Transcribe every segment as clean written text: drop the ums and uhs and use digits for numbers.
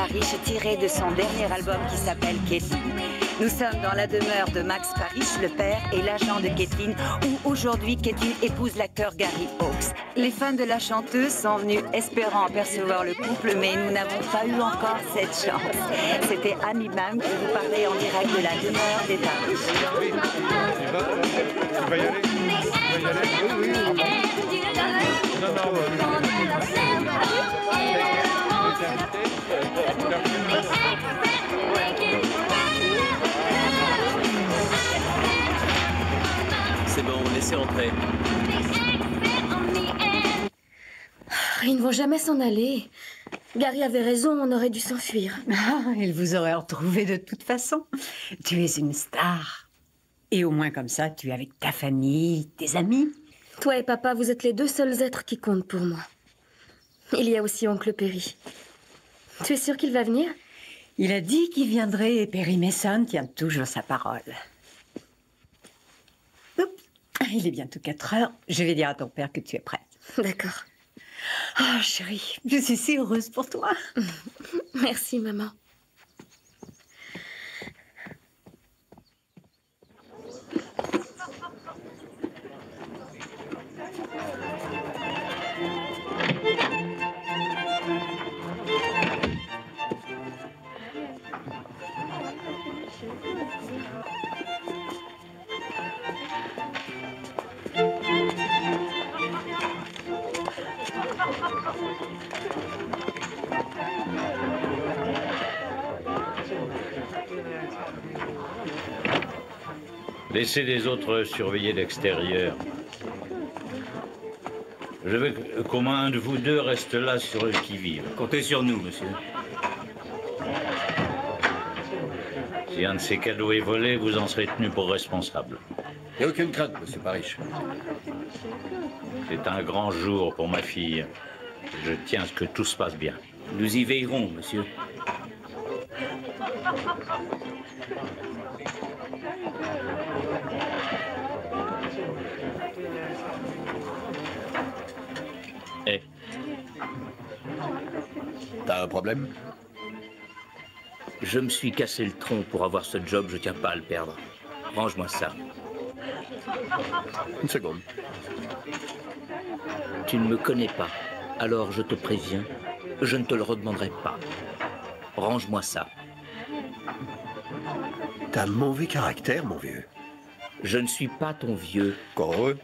Parrish tiré de son dernier album qui s'appelle Katie. Nous sommes dans la demeure de Max Parrish, le père et l'agent de Kathleen, où aujourd'hui Kathleen épouse l'acteur Gary Hawkes. Les fans de la chanteuse sont venus espérant apercevoir le couple, mais nous n'avons pas eu encore cette chance. C'était Annie Bam qui vous parlait en direct de la demeure des Parrish. Oui, tu vas y aller? Tu vas y aller? Oui, oui. Non, non, c'est bon, laissez entrer. Ils ne vont jamais s'en aller. Gary avait raison, on aurait dû s'enfuir. Ah, il vous aurait retrouvé de toute façon. Tu es une star. Et au moins comme ça, tu es avec ta famille, tes amis. Toi et papa, vous êtes les deux seuls êtres qui comptent pour moi. Il y a aussi oncle Perry. Tu es sûr qu'il va venir? Il a dit qu'il viendrait et Perry Mason tient toujours sa parole. Oups, il est bientôt 4 heures. Je vais dire à ton père que tu es prête. D'accord. Oh, chérie, je suis si heureuse pour toi. Merci, maman. Laissez les autres surveiller l'extérieur. Je veux qu'au moins un de vous deux reste là sur le qui-vive. Comptez sur nous, monsieur. Si un de ces cadeaux est volé, vous en serez tenu pour responsable. Il n'y a aucune crainte, monsieur Parrish. C'est un grand jour pour ma fille. Je tiens à ce que tout se passe bien. Nous y veillerons, monsieur. Eh. T'as un problème? Je me suis cassé le tronc pour avoir ce job, je tiens pas à le perdre. Range-moi ça. Une seconde. Tu ne me connais pas, alors je te préviens, je ne te le redemanderai pas. Range-moi ça. T'as un mauvais caractère, mon vieux. Je ne suis pas ton vieux. Encore heureux.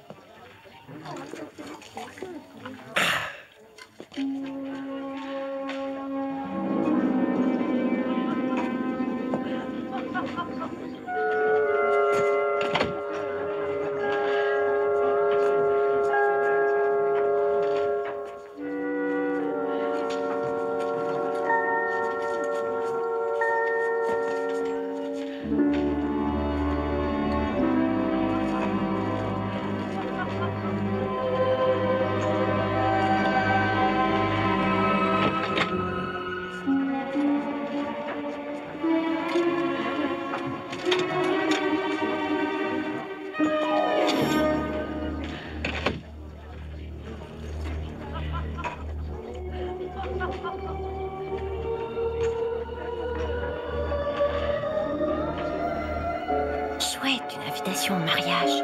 Chouette, une invitation au mariage.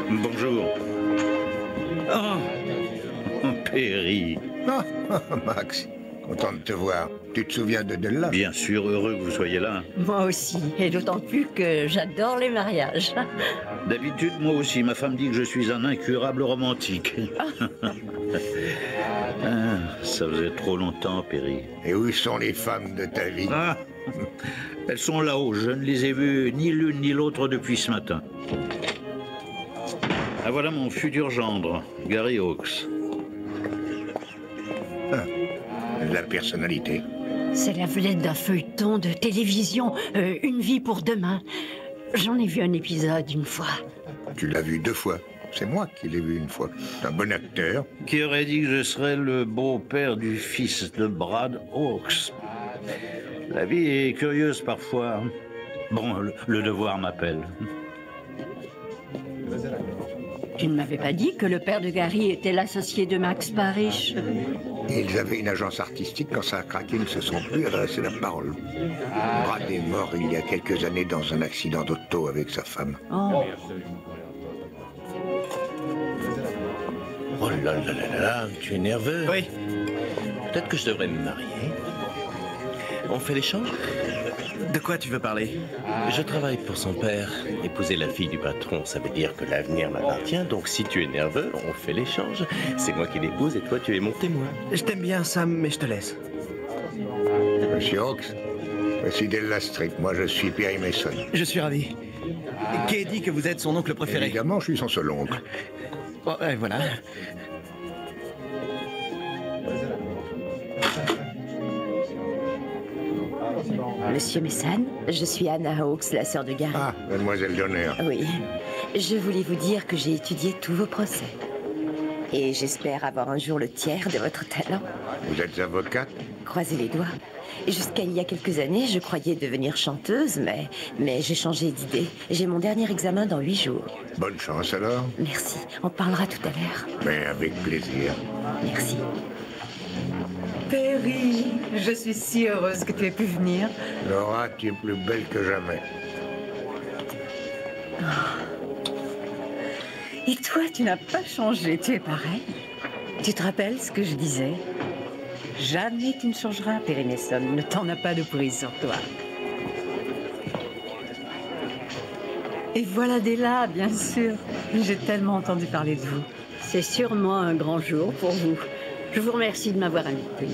Bonjour. Oh, Perry. Max, content de te voir. Tu te souviens de Della? Bien sûr, heureux que vous soyez là. Moi aussi, et d'autant plus que j'adore les mariages. D'habitude, moi aussi, ma femme dit que je suis un incurable romantique. Ah, ça faisait trop longtemps, Perry. Et où sont les femmes de ta vie? Ah, elles sont là-haut. Je ne les ai vues ni l'une ni l'autre depuis ce matin. Ah, voilà mon futur gendre, Gary Hawkes. Ah, la personnalité. C'est la vedette d'un feuilleton de télévision, Une vie pour demain. J'en ai vu un épisode une fois. Tu l'as vu 2 fois. C'est moi qui l'ai vu une fois. C'est un bon acteur. Qui aurait dit que je serais le beau-père du fils de Brad Hawkes? La vie est curieuse parfois. Bon, le devoir m'appelle. Tu ne m'avais pas dit que le père de Gary était l'associé de Max Parrish. Ils avaient une agence artistique. Quand ça a craqué, ils ne se sont plus adressé la parole. Brad est mort il y a quelques années dans un accident d'auto avec sa femme. Oh. Oh là là là là, tu es nerveux. Oui. Peut-être que je devrais me marier. On fait l'échange? De quoi tu veux parler? Je travaille pour son père. Épouser la fille du patron, ça veut dire que l'avenir m'appartient. Donc si tu es nerveux, on fait l'échange. C'est moi qui l'épouse et toi tu es mon témoin. Je t'aime bien, Sam, mais je te laisse. Monsieur Hawks, voici Della Street. Moi, je suis Perry Mason. Je suis ravi. Kay dit que vous êtes son oncle préféré. Évidemment, je suis son seul oncle. Bon, voilà. Monsieur Messan, je suis Anna Hawks, la sœur de Gary. Ah, mademoiselle d'honneur. Oui. Je voulais vous dire que j'ai étudié tous vos procès. Et j'espère avoir un jour le tiers de votre talent. Vous êtes avocate? Croisez les doigts. Jusqu'à il y a quelques années, je croyais devenir chanteuse, mais j'ai changé d'idée. J'ai mon dernier examen dans 8 jours. Bonne chance alors. Merci. On parlera tout à l'heure. Mais avec plaisir. Merci. Perry, je suis si heureuse que tu aies pu venir. Laura, tu es plus belle que jamais. Et toi, tu n'as pas changé, tu es pareil. Tu te rappelles ce que je disais? Jamais tu ne changeras, Perry Mason. Ne t'en as pas de prise sur toi. Et voilà Della, bien sûr. J'ai tellement entendu parler de vous. C'est sûrement un grand jour pour vous. Je vous remercie de m'avoir invité.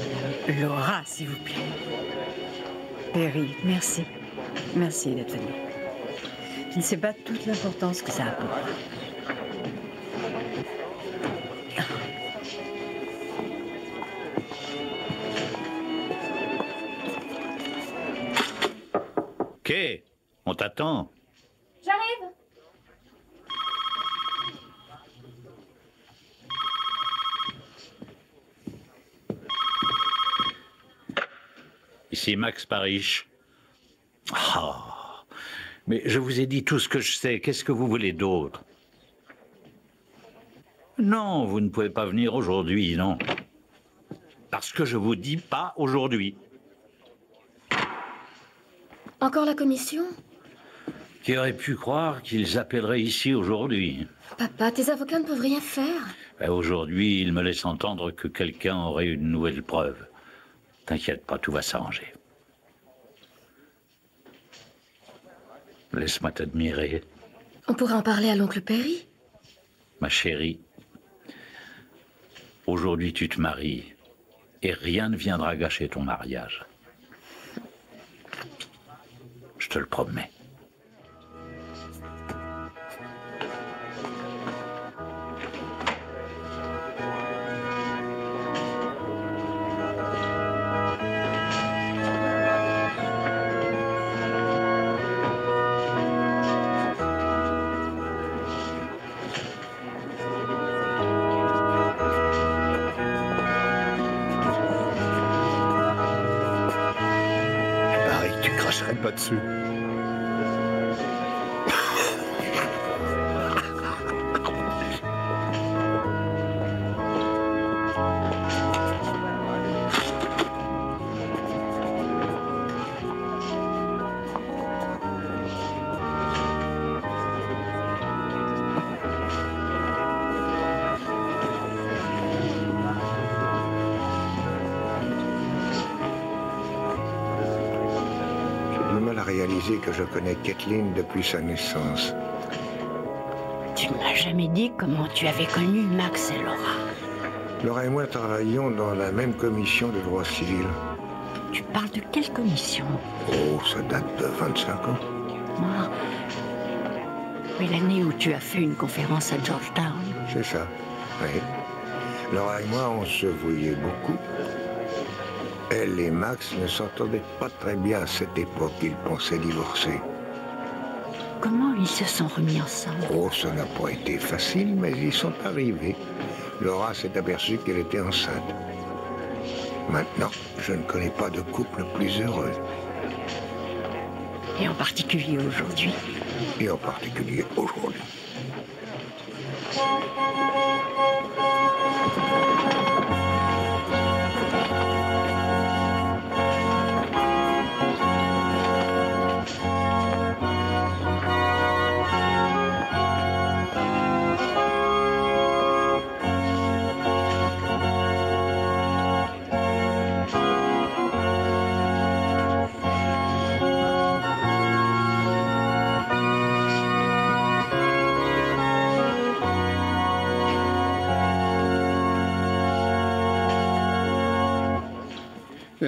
Laura, s'il vous plaît. Perry, merci. Merci d'être venue. Je ne sais pas toute l'importance que ça a pour moi. Kay, on t'attend. J'arrive. Ici Max Parrish. Ah, mais je vous ai dit tout ce que je sais. Qu'est-ce que vous voulez d'autre? Non, vous ne pouvez pas venir aujourd'hui, non. Parce que je vous dis pas aujourd'hui. Encore la commission? Qui aurait pu croire qu'ils appelleraient ici aujourd'hui? Papa, tes avocats ne peuvent rien faire. Aujourd'hui, ils me laissent entendre que quelqu'un aurait une nouvelle preuve. T'inquiète pas, tout va s'arranger. Laisse-moi t'admirer. On pourra en parler à l'oncle Perry? Ma chérie, aujourd'hui tu te maries et rien ne viendra gâcher ton mariage. Je te le promets. Pareil, tu cracherais pas dessus. Réaliser que je connais Kathleen depuis sa naissance. Tu ne m'as jamais dit comment tu avais connu Max et Laura. Laura et moi travaillions dans la même commission de droit civil. Tu parles de quelle commission? Oh, ça date de 25 ans. Moi, mais l'année où tu as fait une conférence à Georgetown. C'est ça, oui. Laura et moi, on se voyait beaucoup. Elle et Max ne s'entendaient pas très bien à cette époque. Ils pensaient divorcer. Comment ils se sont remis ensemble? Oh, ça n'a pas été facile, mais ils sont arrivés. Laura s'est aperçue qu'elle était enceinte. Maintenant, je ne connais pas de couple plus heureux. Et en particulier aujourd'hui. Et en particulier aujourd'hui.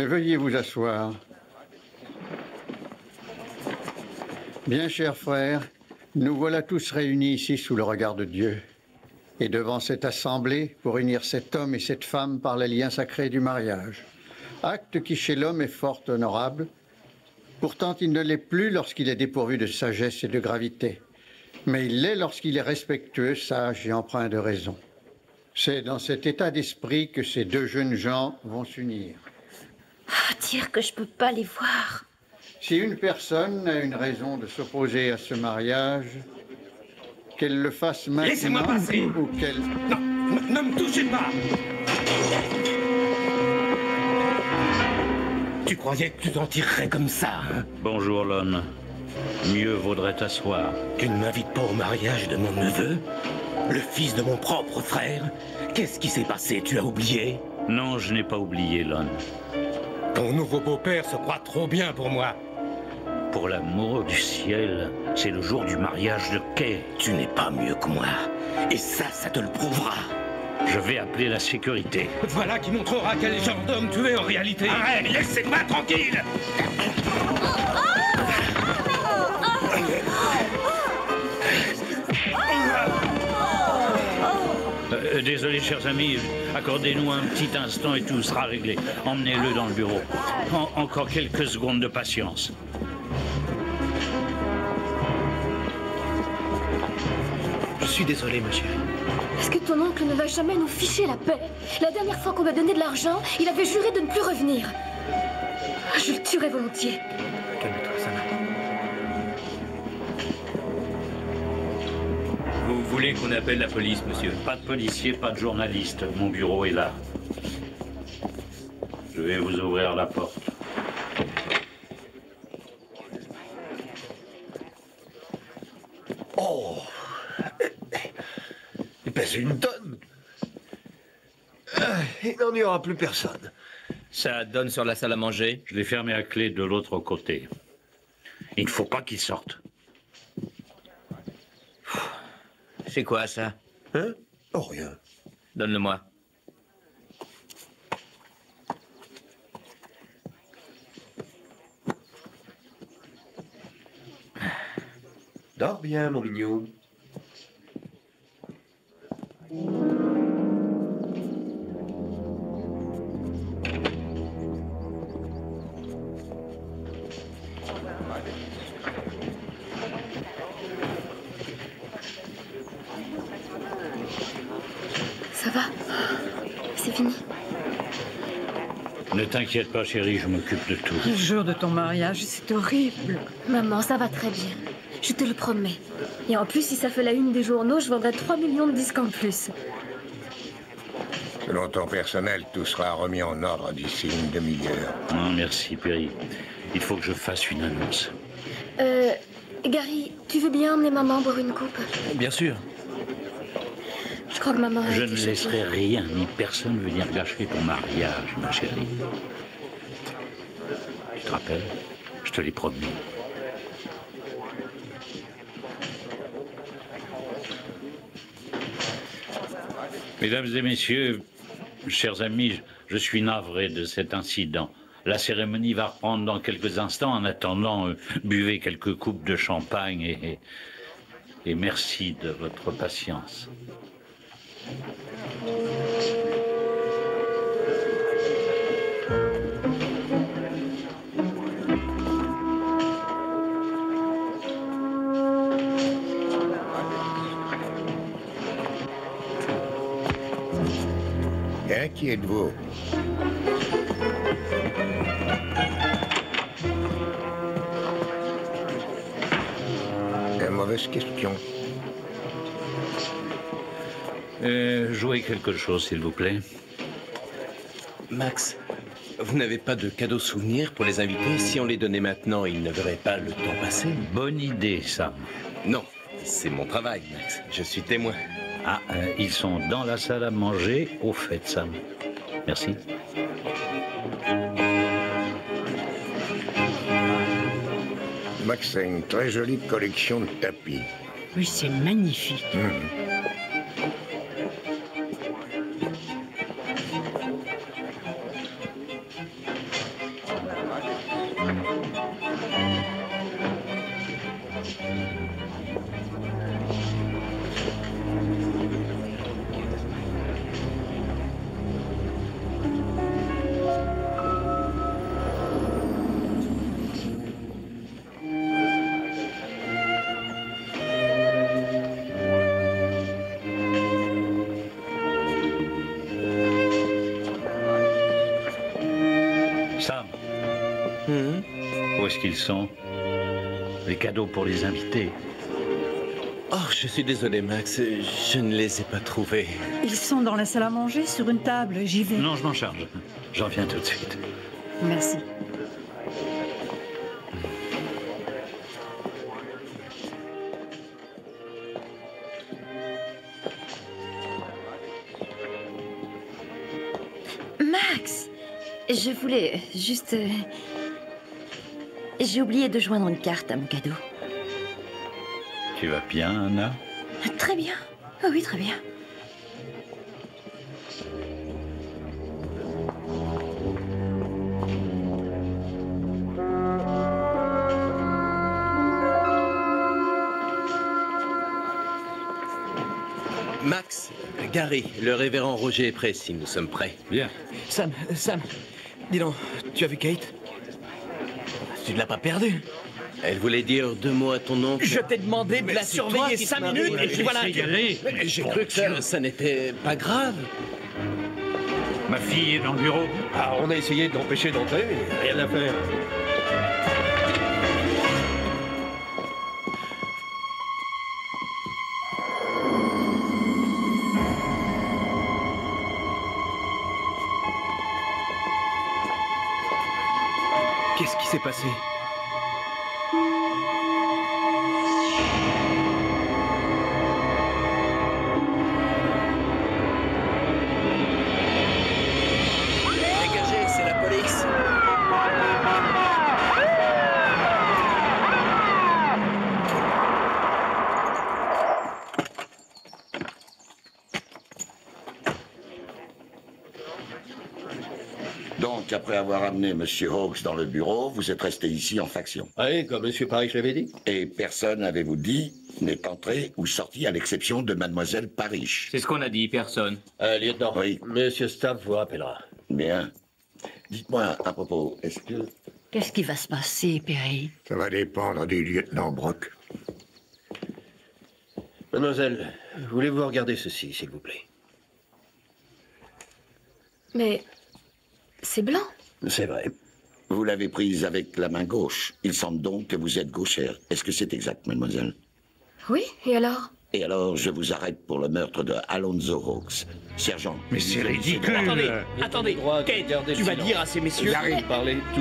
Veuillez vous asseoir. Bien, chers frères, nous voilà tous réunis ici sous le regard de Dieu et devant cette assemblée pour unir cet homme et cette femme par les liens sacrés du mariage. Acte qui chez l'homme est fort honorable, pourtant il ne l'est plus lorsqu'il est dépourvu de sagesse et de gravité, mais il l'est lorsqu'il est respectueux, sage et empreint de raison. C'est dans cet état d'esprit que ces deux jeunes gens vont s'unir. Dire que je peux pas les voir. Si une personne a une raison de s'opposer à ce mariage, qu'elle le fasse maintenant. Laissez-moi passer. Ou qu'elle... Non, ne me touchez pas. Tu croyais que tu t'en tirerais comme ça, hein? Bonjour, Lon. Mieux vaudrait t'asseoir. Tu ne m'invites pas au mariage de mon neveu? Le fils de mon propre frère? Qu'est-ce qui s'est passé? Tu as oublié? Non, je n'ai pas oublié, Lon. Ton nouveau beau-père se croit trop bien pour moi. Pour l'amour du ciel, c'est le jour du mariage de Kay. Tu n'es pas mieux que moi. Et ça te le prouvera. Je vais appeler la sécurité. Voilà qui montrera quel genre d'homme tu es en réalité. Arrête, laissez-moi tranquille. Désolé, chers amis, accordez-nous un petit instant et tout sera réglé. Emmenez-le dans le bureau. Encore quelques secondes de patience. Je suis désolé, ma chérie. Est-ce que ton oncle ne va jamais nous ficher la paix? La dernière fois qu'on m'a donné de l'argent, il avait juré de ne plus revenir. Je le tuerais volontiers. Calme-toi, ça va. Vous voulez qu'on appelle la police, monsieur? Pas de policier, pas de journaliste. Mon bureau est là. Je vais vous ouvrir la porte. Oh! Il pèse une tonne. Il n'en y aura plus personne. Ça donne sur la salle à manger? Je l'ai fermé à clé de l'autre côté. Il ne faut pas qu'il sorte. C'est quoi, ça? Hein? Oh, rien. Donne-le-moi. Dors bien, mon mignon. Ça va? C'est fini. Ne t'inquiète pas, chérie, je m'occupe de tout. Le jour de ton mariage, c'est horrible. Maman, ça va très bien. Je te le promets. Et en plus, si ça fait la une des journaux, je vendrai 3 millions de disques en plus. Selon ton personnel, tout sera remis en ordre d'ici une demi-heure. Non, merci, Perry. Il faut que je fasse une annonce. Gary, tu veux bien emmener maman boire une coupe? Bien sûr. Je crois que maman a Je été ne choquée. laisserai rien ni personne venir gâcher ton mariage, ma chérie. Tu te rappelles? Je te l'ai promis. Mesdames et messieurs, chers amis, je suis navré de cet incident. La cérémonie va reprendre dans quelques instants. En attendant, buvez quelques coupes de champagne et merci de votre patience. Et qui êtes-vous? mauvaise question. Jouez quelque chose, s'il vous plaît. Max, vous n'avez pas de cadeaux souvenirs pour les invités? Si on les donnait maintenant, ils ne verraient pas le temps passer. Bonne idée, Sam. Non, c'est mon travail, Max. Je suis témoin. Ah, ils sont dans la salle à manger, au fait, Sam. Merci. Max a une très jolie collection de tapis. Oui, c'est magnifique. Sam, où est-ce qu'ils sont? Les cadeaux pour les invités. Oh, je suis désolé, Max. Je ne les ai pas trouvés. Ils sont dans la salle à manger, sur une table. J'y vais. Non, je m'en charge. J'en viens tout de suite. Merci. Max, je voulais juste... J'ai oublié de joindre une carte à mon cadeau. Tu vas bien, Anna? Très bien. Oh oui, très bien. Max, Gary, le révérend Roger est prêt si nous sommes prêts. Bien. Sam, dis donc, tu as vu Kate? Tu ne l'as pas perdue? Elle voulait dire 2 mots à ton oncle. Je t'ai demandé de la surveiller 5 minutes et puis voilà. J'ai cru que ça n'était pas grave. Ma fille est dans le bureau. Ah, on a essayé de l'empêcher d'entrer, mais rien à faire. Qu'est-ce qui s'est passé? Dégagez, c'est la police. Donc, après avoir amené M. Hawks dans le bureau, vous êtes resté ici en faction. Oui, comme M. Parrish l'avait dit. Et personne, avez-vous dit, n'est entré ou sorti à l'exception de Mademoiselle Parrish. C'est ce qu'on a dit, personne. Lieutenant, Oui. Monsieur Staff vous rappellera. Bien. Dites-moi, à propos, est-ce que... Qu'est-ce qui va se passer, Perry? Ça va dépendre du lieutenant Brock. Mademoiselle, voulez-vous regarder ceci, s'il vous plaît? Mais c'est blanc. C'est vrai. Vous l'avez prise avec la main gauche. Il semble donc que vous êtes gauchère. Est-ce que c'est exact, mademoiselle? Oui, et alors? Et alors, je vous arrête pour le meurtre de Alonzo Hawks. Sergent. Mais c'est ridicule. Attendez, Kate, tu vas dire à ces messieurs...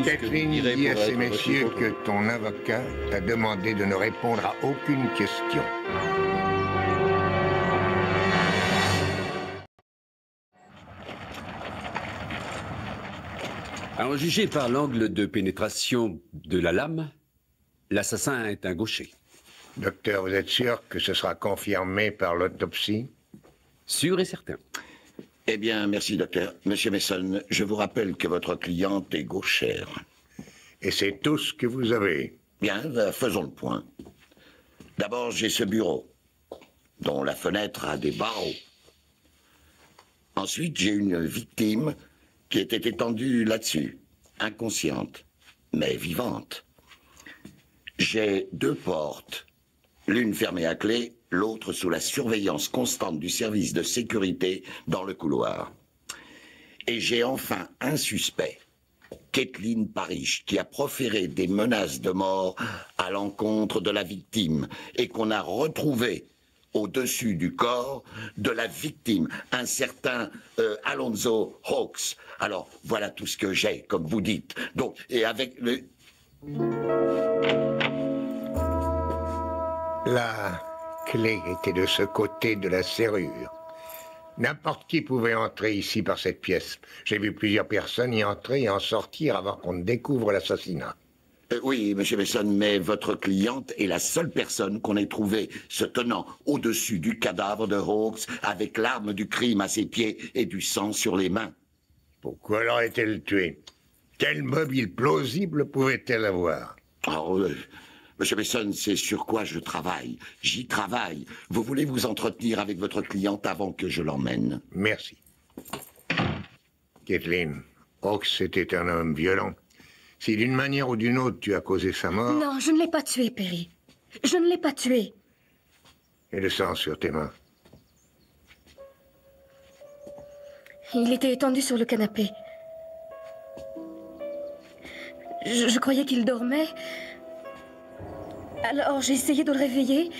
Kathleen dit à ces messieurs que ton avocat t'a demandé de ne répondre à aucune question. À en juger par l'angle de pénétration de la lame, l'assassin est un gaucher. Docteur, vous êtes sûr que ce sera confirmé par l'autopsie? Sûr et certain. Eh bien, merci, docteur. Monsieur Mason, je vous rappelle que votre cliente est gauchère. Et c'est tout ce que vous avez? Bien, faisons le point. D'abord, j'ai ce bureau, dont la fenêtre a des barreaux. Ensuite, j'ai une victime qui était étendue là-dessus, inconsciente, mais vivante. J'ai 2 portes, l'une fermée à clé, l'autre sous la surveillance constante du service de sécurité dans le couloir. Et j'ai enfin un suspect, Kathleen Parrish, qui a proféré des menaces de mort à l'encontre de la victime et qu'on a retrouvé au-dessus du corps de la victime, un certain Alonzo Hawks. Alors, voilà tout ce que j'ai, comme vous dites. Donc, et avec le... La clé était de ce côté de la serrure. N'importe qui pouvait entrer ici par cette pièce. J'ai vu plusieurs personnes y entrer et en sortir avant qu'on ne découvre l'assassinat. Oui, Monsieur Mason, mais votre cliente est la seule personne qu'on ait trouvée se tenant au-dessus du cadavre de Hawks avec l'arme du crime à ses pieds et du sang sur les mains. Pourquoi l'aurait-elle tué? Quel mobile plausible pouvait-elle avoir? Monsieur Mason, c'est sur quoi je travaille. J'y travaille. Vous voulez vous entretenir avec votre cliente avant que je l'emmène? Merci. Kathleen, Hawks était un homme violent. Si d'une manière ou d'une autre tu as causé sa mort... Non, je ne l'ai pas tué, Perry. Je ne l'ai pas tué. Et le sang sur tes mains? Il était étendu sur le canapé. Je croyais qu'il dormait. Alors j'ai essayé de le réveiller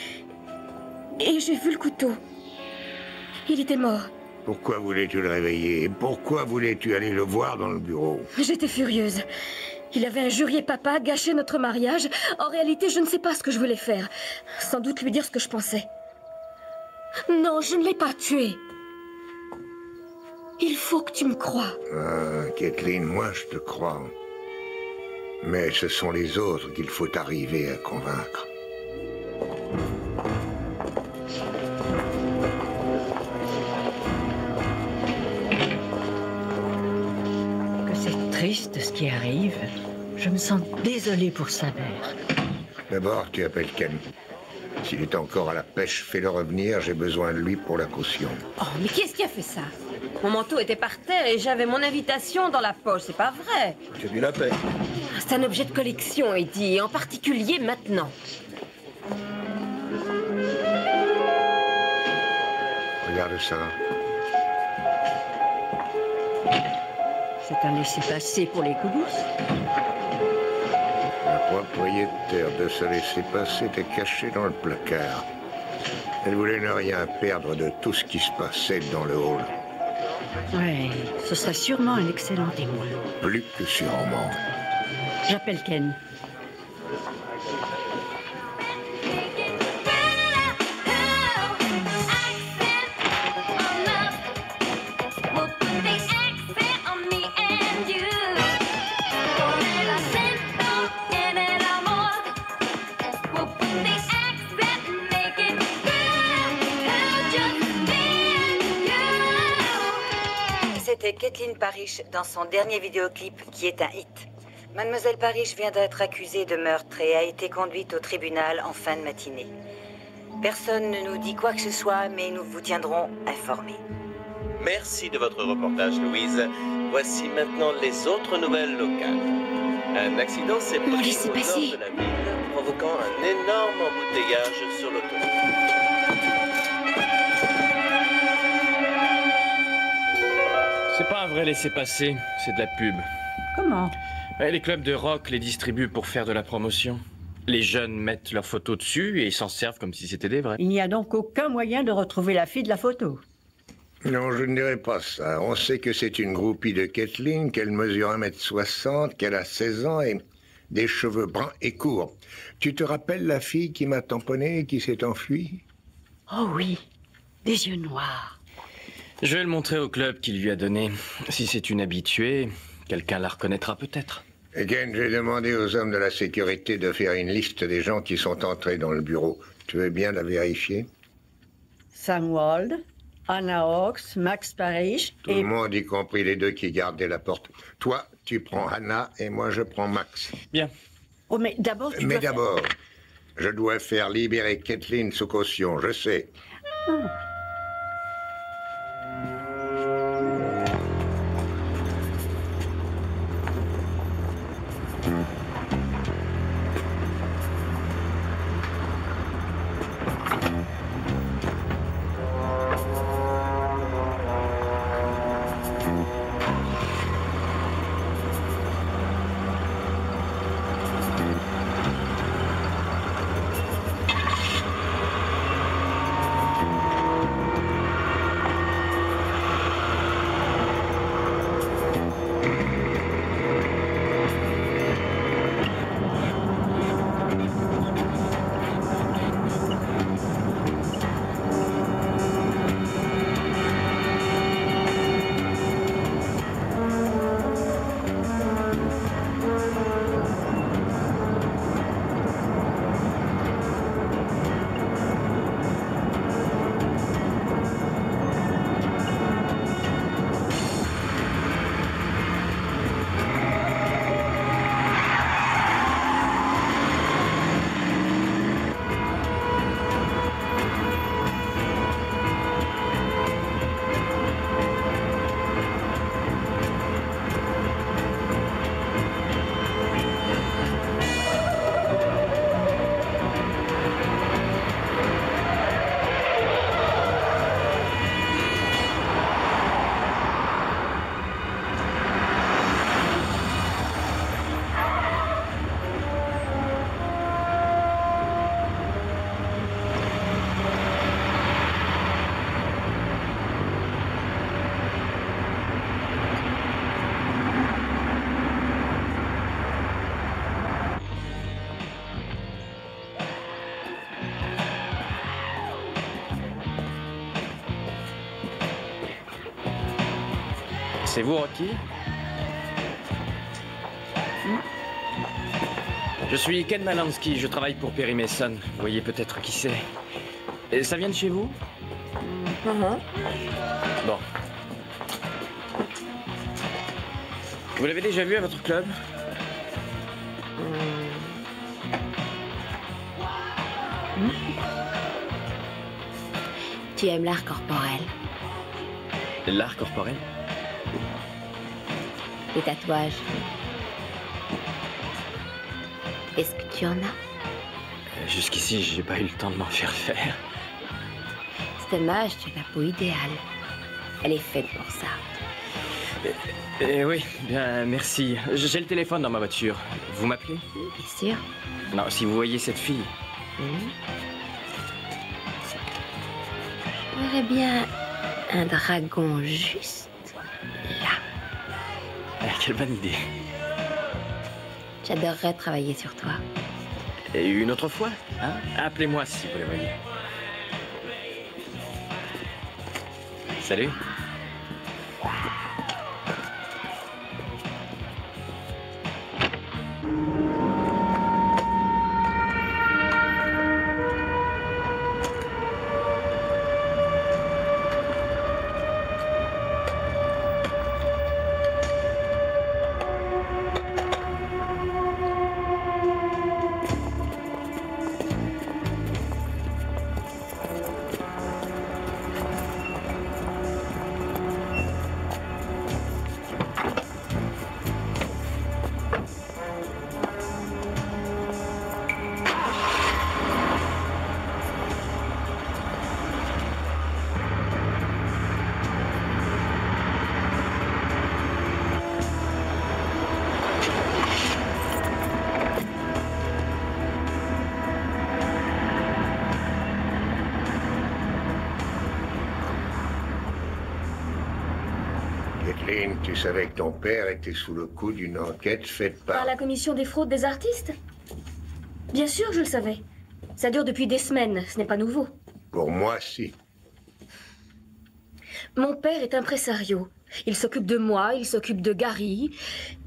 et j'ai vu le couteau. Il était mort. Pourquoi voulais-tu le réveiller? Et pourquoi voulais-tu aller le voir dans le bureau? J'étais furieuse. Il avait injurié papa, gâché notre mariage. En réalité, je ne sais pas ce que je voulais faire. Sans doute lui dire ce que je pensais. Non, je ne l'ai pas tué. Il faut que tu me crois. Ah, Kathleen, moi je te crois. Mais ce sont les autres qu'il faut arriver à convaincre. Que c'est triste ce qui arrive. Je me sens désolée pour sa mère. D'abord, tu appelles Ken. S'il est encore à la pêche, fais-le revenir. J'ai besoin de lui pour la caution. Oh, mais qui est-ce qui a fait ça? Mon manteau était par terre et j'avais mon invitation dans la poche. C'est pas vrai. J'ai dû la paix. C'est un objet de collection, Eddie, et en particulier maintenant. Regarde ça. C'est un laissez-passer pour les coulisses. La propriétaire de ce laissez-passer était cachée dans le placard. Elle voulait ne rien perdre de tout ce qui se passait dans le hall. Ouais, ce serait sûrement un excellent témoin. Plus que sûrement. J'appelle Ken. C'était Kathleen Parrish dans son dernier vidéoclip qui est un hit. Mademoiselle Parrish vient d'être accusée de meurtre et a été conduite au tribunal en fin de matinée. Personne ne nous dit quoi que ce soit, mais nous vous tiendrons informés. Merci de votre reportage, Louise. Voici maintenant les autres nouvelles locales. Un accident s'est produit au nord de la ville, provoquant un énorme embouteillage sur l'autoroute. C'est pas un vrai laisser-passer, c'est de la pub. Comment? Les clubs de rock les distribuent pour faire de la promotion. Les jeunes mettent leurs photos dessus et s'en servent comme si c'était des vrais. Il n'y a donc aucun moyen de retrouver la fille de la photo. Non, je ne dirais pas ça. On sait que c'est une groupie de Kathleen, qu'elle mesure 1m60, qu'elle a 16 ans et des cheveux bruns et courts. Tu te rappelles la fille qui m'a tamponné et qui s'est enfuie? Oh oui, des yeux noirs. Je vais le montrer au club qui lui a donné. Si c'est une habituée, quelqu'un la reconnaîtra peut-être. Ken, j'ai demandé aux hommes de la sécurité de faire une liste des gens qui sont entrés dans le bureau. Tu veux bien la vérifier? Sam Wald, Anna Hawks, Max Parrish Tout le monde, y compris les deux qui gardaient la porte. Toi, tu prends Anna et moi je prends Max. Bien. Oh, mais d'abord, Mais d'abord, je dois faire libérer Kathleen sous caution, je sais. Oh. C'est vous, Rocky? Je suis Ken Malansky, je travaille pour Perry Mason. Vous voyez peut-être qui c'est. Et ça vient de chez vous? Bon. Vous l'avez déjà vu à votre club? Tu aimes l'art corporel? L'art corporel? Les tatouages. Est-ce que tu en as? Jusqu'ici, j'ai pas eu le temps de m'en faire faire. C'est dommage, tu as la peau idéale. Elle est faite pour ça. Oui, bien, merci. J'ai le téléphone dans ma voiture. Vous m'appelez? Bien sûr. Non, si vous voyez cette fille. J'aurais bien un dragon juste là. Quelle bonne idée. J'adorerais travailler sur toi. Et une autre fois, hein? Appelez-moi si vous le voyez. Salut. Kathleen, tu savais que ton père était sous le coup d'une enquête faite par... Par la commission des fraudes des artistes? Bien sûr, je le savais. Ça dure depuis des semaines, ce n'est pas nouveau. Pour moi, si. Mon père est impresario. Il s'occupe de moi, il s'occupe de Gary,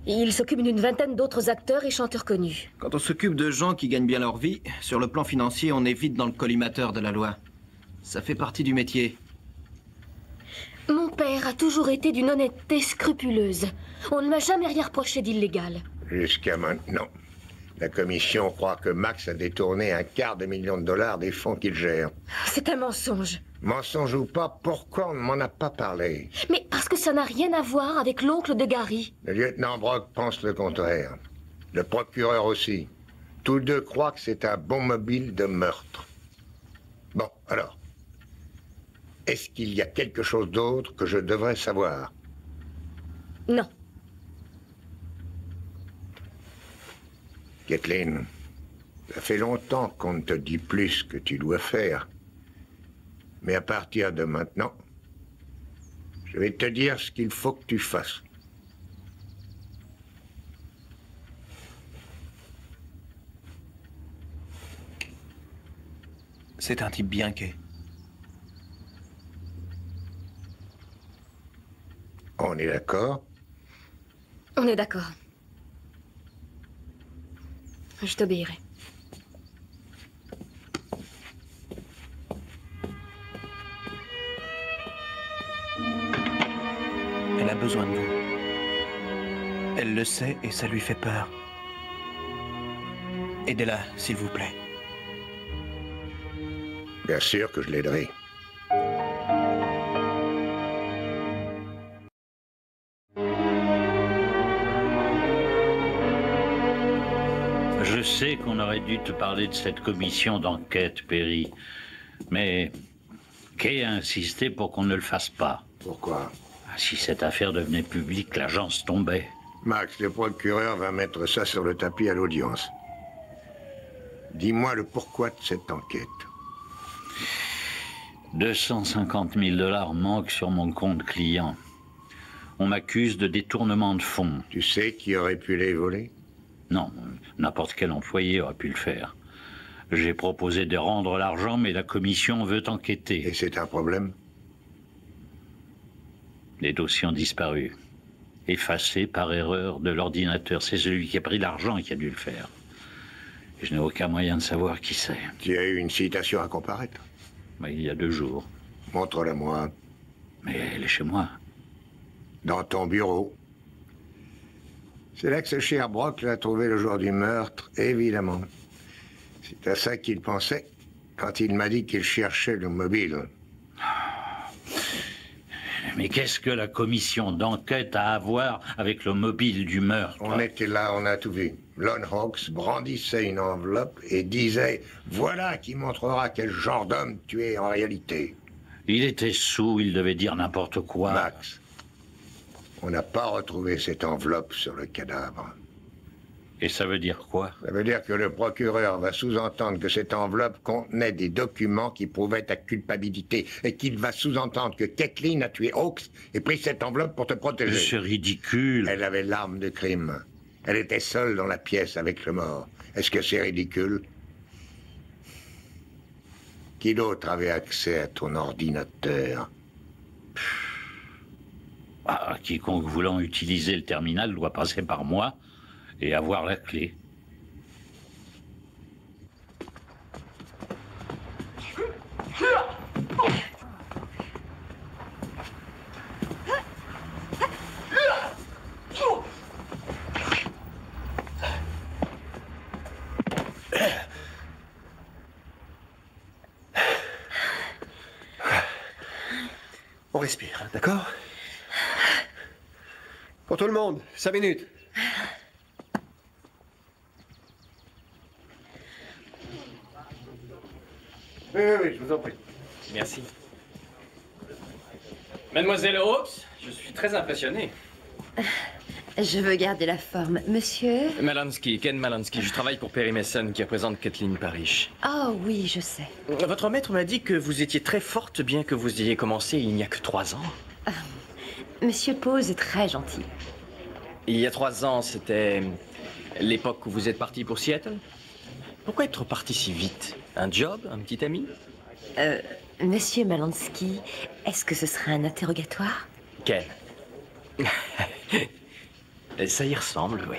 et il s'occupe d'une vingtaine d'autres acteurs et chanteurs connus. Quand on s'occupe de gens qui gagnent bien leur vie, sur le plan financier, on est vite dans le collimateur de la loi. Ça fait partie du métier. Mon père a toujours été d'une honnêteté scrupuleuse. On ne m'a jamais rien reproché d'illégal. Jusqu'à maintenant. La commission croit que Max a détourné $250 000 des fonds qu'il gère. C'est un mensonge. Mensonge ou pas, pourquoi on ne m'en a pas parlé? Mais parce que ça n'a rien à voir avec l'oncle de Gary. Le lieutenant Brock pense le contraire. Le procureur aussi. Tous deux croient que c'est un bon mobile de meurtre. Bon, alors. Est-ce qu'il y a quelque chose d'autre que je devrais savoir? Non. Kathleen, ça fait longtemps qu'on ne te dit plus ce que tu dois faire. Mais à partir de maintenant, je vais te dire ce qu'il faut que tu fasses. C'est un type bien gai. On est d'accord? On est d'accord. Je t'obéirai. Elle a besoin de vous. Elle le sait et ça lui fait peur. Aidez-la, s'il vous plaît. Bien sûr que je l'aiderai. Je sais qu'on aurait dû te parler de cette commission d'enquête, Perry. Mais Kay a insisté pour qu'on ne le fasse pas. Pourquoi? Si cette affaire devenait publique, l'agence tombait. Max, le procureur va mettre ça sur le tapis à l'audience. Dis-moi le pourquoi de cette enquête. $250 000 manquent sur mon compte client. On m'accuse de détournement de fonds. Tu sais qui aurait pu les voler? Non, n'importe quel employé aurait pu le faire. J'ai proposé de rendre l'argent, mais la commission veut enquêter. Et c'est un problème? Les dossiers ont disparu. effacé par erreur de l'ordinateur. C'est celui qui a pris l'argent qui a dû le faire. Et je n'ai aucun moyen de savoir qui c'est. Tu as eu une citation à comparaître? Il y a 2 jours. Montre-la-moi. Mais elle est chez moi. Dans ton bureau. C'est là que ce cher Brock l'a trouvé le jour du meurtre, évidemment. C'est à ça qu'il pensait quand il m'a dit qu'il cherchait le mobile. Mais qu'est-ce que la commission d'enquête a à voir avec le mobile du meurtre? Ah. On était là, on a tout vu. Lon Hawks brandissait une enveloppe et disait « Voilà qui montrera quel genre d'homme tu es en réalité. » Il était sous, il devait dire n'importe quoi. Max, on n'a pas retrouvé cette enveloppe sur le cadavre. Et ça veut dire quoi? Ça veut dire que le procureur va sous-entendre que cette enveloppe contenait des documents qui prouvaient ta culpabilité et qu'il va sous-entendre que Kathleen a tué Hawks et pris cette enveloppe pour te protéger. C'est ridicule. Elle avait l'arme de crime. Elle était seule dans la pièce avec le mort. Est-ce que c'est ridicule? Qui d'autre avait accès à ton ordinateur? Quiconque voulant utiliser le terminal doit passer par moi et avoir la clé. On respire, d'accord? Pour tout le monde, 5 minutes. Oui, je vous en prie. Merci. Mademoiselle Hawks, je suis très impressionné. Je veux garder la forme. Monsieur? Malansky, Ken Malansky. Je travaille pour Perry Mason qui représente Kathleen Parrish. Oh oui, je sais. Votre maître m'a dit que vous étiez très forte, bien que vous ayez commencé il n'y a que 3 ans. Monsieur Pose est très gentil. Il y a 3 ans, c'était l'époque où vous êtes parti pour Seattle? Pourquoi être parti si vite? Un job? Un petit ami? Monsieur Malansky, est-ce que ce serait un interrogatoire? Ken. Ça y ressemble, oui.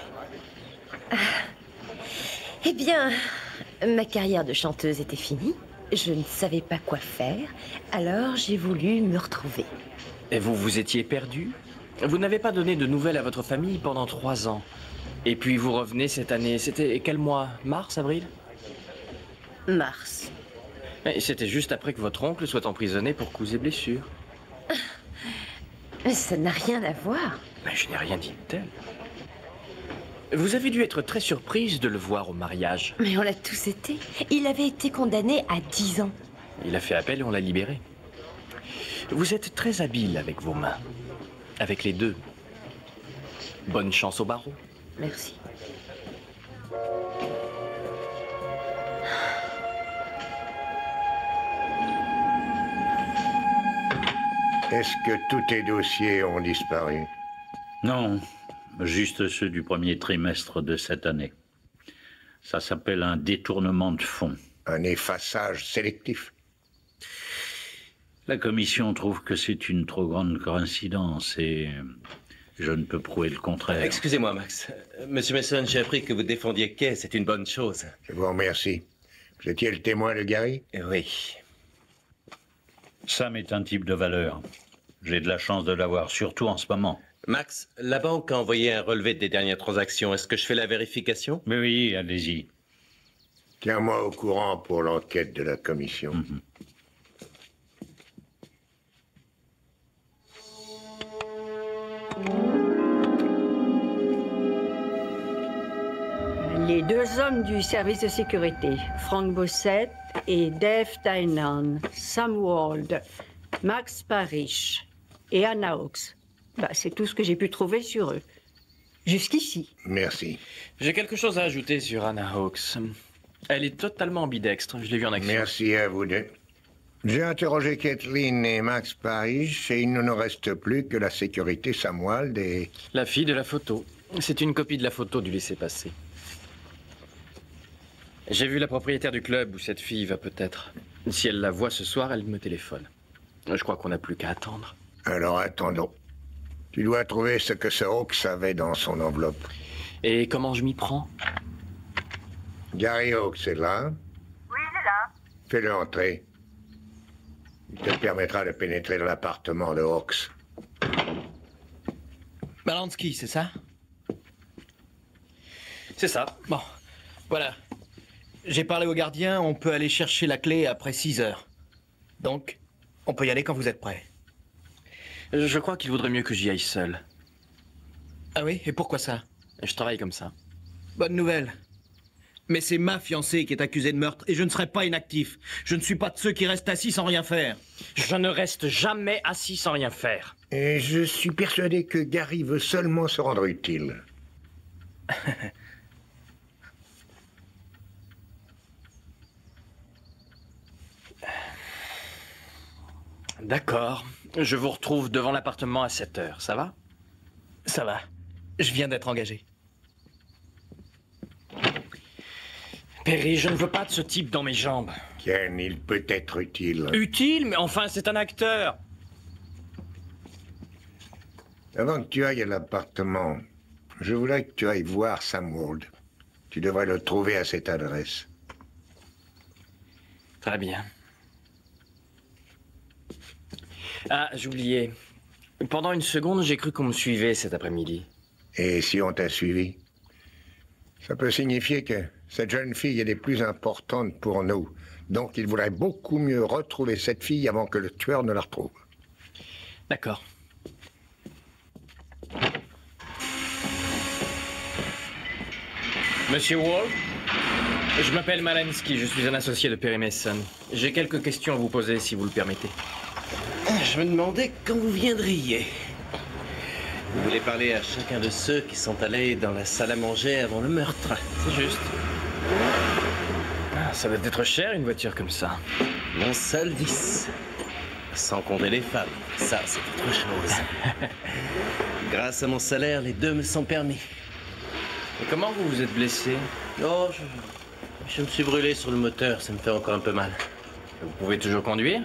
Eh bien, ma carrière de chanteuse était finie. Je ne savais pas quoi faire, alors j'ai voulu me retrouver. Et vous vous étiez perdu? Vous n'avez pas donné de nouvelles à votre famille pendant 3 ans. Et puis vous revenez cette année, c'était quel mois? Mars, avril? Mars. Et c'était juste après que votre oncle soit emprisonné pour coups et blessures. Mais ça n'a rien à voir. Mais je n'ai rien dit de tel. Vous avez dû être très surprise de le voir au mariage. Mais on l'a tous été. Il avait été condamné à 10 ans. Il a fait appel et on l'a libéré. Vous êtes très habile avec vos mains. Avec les deux. Bonne chance au barreau. Merci. Est-ce que tous tes dossiers ont disparu? Non, juste ceux du premier trimestre de cette année. Ça s'appelle un détournement de fonds. Un effaçage sélectif? La commission trouve que c'est une trop grande coïncidence et je ne peux prouver le contraire. Excusez-moi, Max. Monsieur Mason, j'ai appris que vous défendiez Kay. C'est une bonne chose. Je vous remercie. Vous étiez le témoin de Gary? Oui. Sam est un type de valeur. J'ai de la chance de l'avoir, surtout en ce moment. Max, la banque a envoyé un relevé des dernières transactions. Est-ce que je fais la vérification? Mais oui, allez-y. Tiens-moi au courant pour l'enquête de la commission. Les 2 hommes du service de sécurité, Frank Bossett et Dave Tynan, Sam Wald, Max Parrish et Anna Hawks. C'est tout ce que j'ai pu trouver sur eux. Jusqu'ici. Merci. J'ai quelque chose à ajouter sur Anna Hawks. Elle est totalement ambidextre. Je l'ai vue en action. Merci à vous deux. J'ai interrogé Kathleen et Max Parrish et il ne nous reste plus que la sécurité Sam Wald et... La fille de la photo. C'est une copie de la photo du laissez-passer. J'ai vu la propriétaire du club où cette fille va peut-être. Si elle la voit ce soir, elle me téléphone. Je crois qu'on n'a plus qu'à attendre. Alors attendons. Tu dois trouver ce que ce Hawks avait dans son enveloppe. Et comment je m'y prends? Gary Hawks est là. Oui, il est là. Fais-le entrer. Il te permettra de pénétrer dans l'appartement de Hawks. Balansky, c'est ça? C'est ça. Bon, voilà. J'ai parlé au gardien, on peut aller chercher la clé après 6 heures. Donc, on peut y aller quand vous êtes prêts. Je crois qu'il vaudrait mieux que j'y aille seul. Ah oui? Et pourquoi ça? Je travaille comme ça. Bonne nouvelle. Mais c'est ma fiancée qui est accusée de meurtre et je ne serai pas inactif. Je ne suis pas de ceux qui restent assis sans rien faire. Je ne reste jamais assis sans rien faire. Et je suis persuadé que Gary veut seulement se rendre utile. D'accord. Je vous retrouve devant l'appartement à 7 heures. Ça va? Ça va. Je viens d'être engagé. Perry, je ne veux pas de ce type dans mes jambes. Ken, il peut être utile. Utile? Mais enfin, c'est un acteur. Avant que tu ailles à l'appartement, je voudrais que tu ailles voir Sam Wald. Tu devrais le trouver à cette adresse. Très bien. Ah, j'oubliais. Pendant une seconde, j'ai cru qu'on me suivait cet après-midi. Et si on t'a suivi? Ça peut signifier que cette jeune fille est des plus importantes pour nous. Donc il vaudrait beaucoup mieux retrouver cette fille avant que le tueur ne la retrouve. D'accord. Monsieur Wall, je m'appelle Malansky, je suis un associé de Perry Mason. J'ai quelques questions à vous poser, si vous le permettez. Je me demandais quand vous viendriez. Vous voulez parler à chacun de ceux qui sont allés dans la salle à manger avant le meurtre. C'est juste. Ah, ça va être cher, une voiture comme ça. Mon seul vice. Sans compter les femmes. Ça, c'est autre chose. Grâce à mon salaire, les deux me sont permis. Et comment vous vous êtes blessé? Oh, je me suis brûlé sur le moteur. Ça me fait encore un peu mal. Vous pouvez toujours conduire?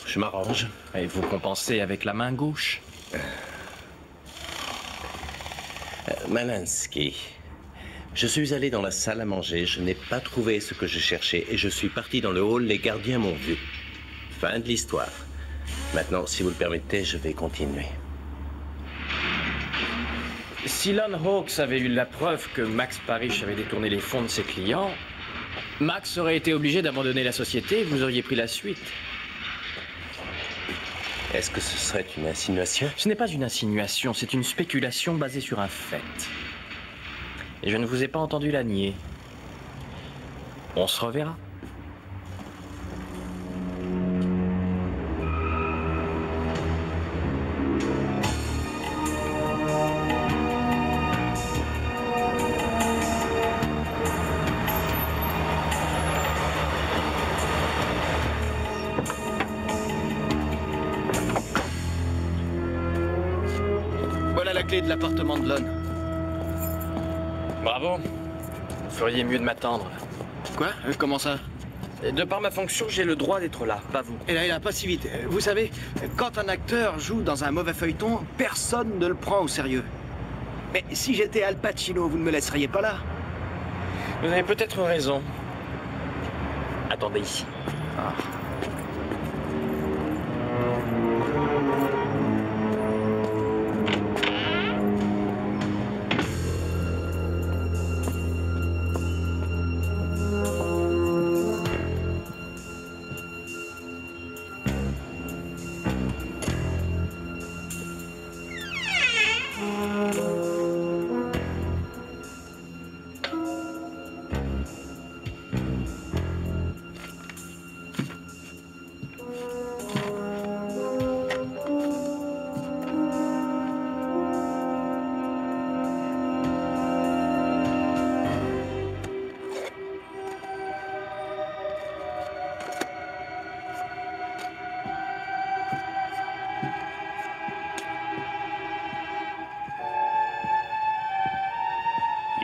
Je m'arrange. Et vous compensez avec la main gauche? Malansky, je suis allé dans la salle à manger, je n'ai pas trouvé ce que je cherchais et je suis parti dans le hall, les gardiens m'ont vu. Fin de l'histoire. Maintenant, si vous le permettez, je vais continuer. Si Lon Hawks avait eu la preuve que Max Parrish avait détourné les fonds de ses clients, Max aurait été obligé d'abandonner la société et vous auriez pris la suite. Est-ce que ce serait une insinuation? Ce n'est pas une insinuation, c'est une spéculation basée sur un fait. Et je ne vous ai pas entendu la nier. On se reverra. De l'appartement de Lon. Bravo. Vous feriez mieux de m'attendre. Quoi? Comment ça? De par ma fonction, j'ai le droit d'être là, pas vous. Et là, pas si vite. Vous savez, quand un acteur joue dans un mauvais feuilleton, personne ne le prend au sérieux. Mais si j'étais Al Pacino, vous ne me laisseriez pas là. Vous avez peut-être raison. Attendez ici. Ah.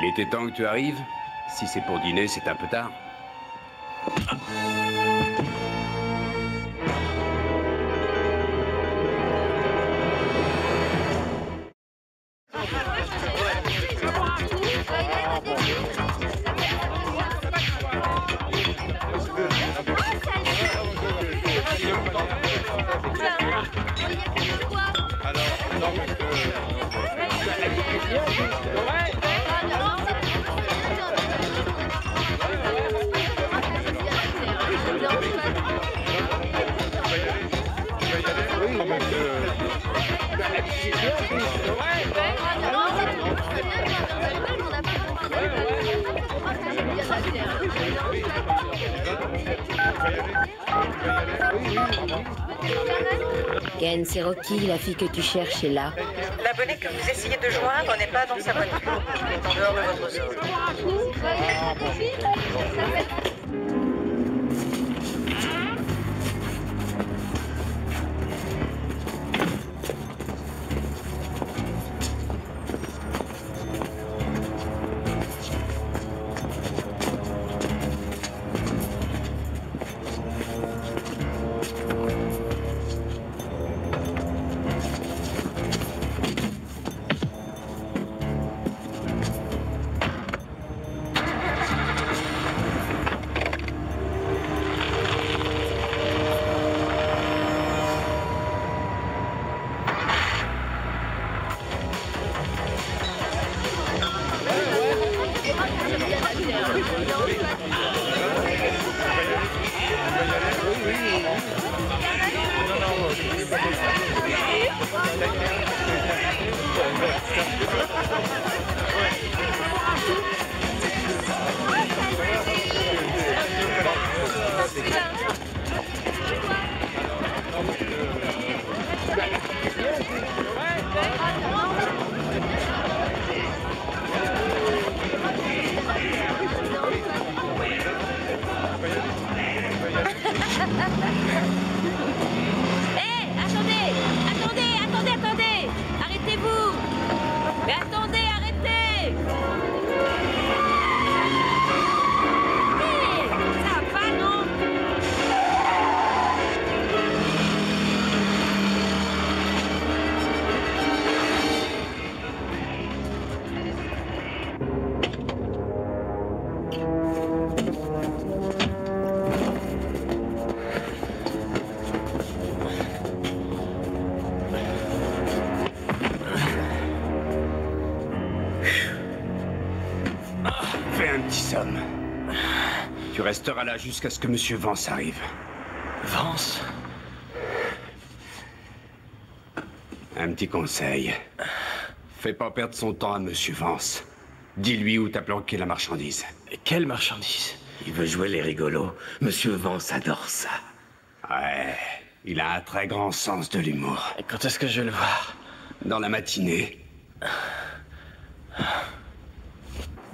Il était temps que tu arrives. Si c'est pour dîner, c'est un peu tard. Ken, c'est Rocky, la fille que tu cherches est là. L'abonné que vous essayez de joindre n'est pas dans sa voiture. Il est en dehors de votre zone. Tu resteras là jusqu'à ce que Monsieur Vance arrive. Vance? Un petit conseil. Fais pas perdre son temps à Monsieur Vance. Dis-lui où t'as planqué la marchandise. Quelle marchandise? Il veut jouer les rigolos. Monsieur Vance adore ça. Ouais, il a un très grand sens de l'humour. Quand est-ce que je vais le voir? Dans la matinée.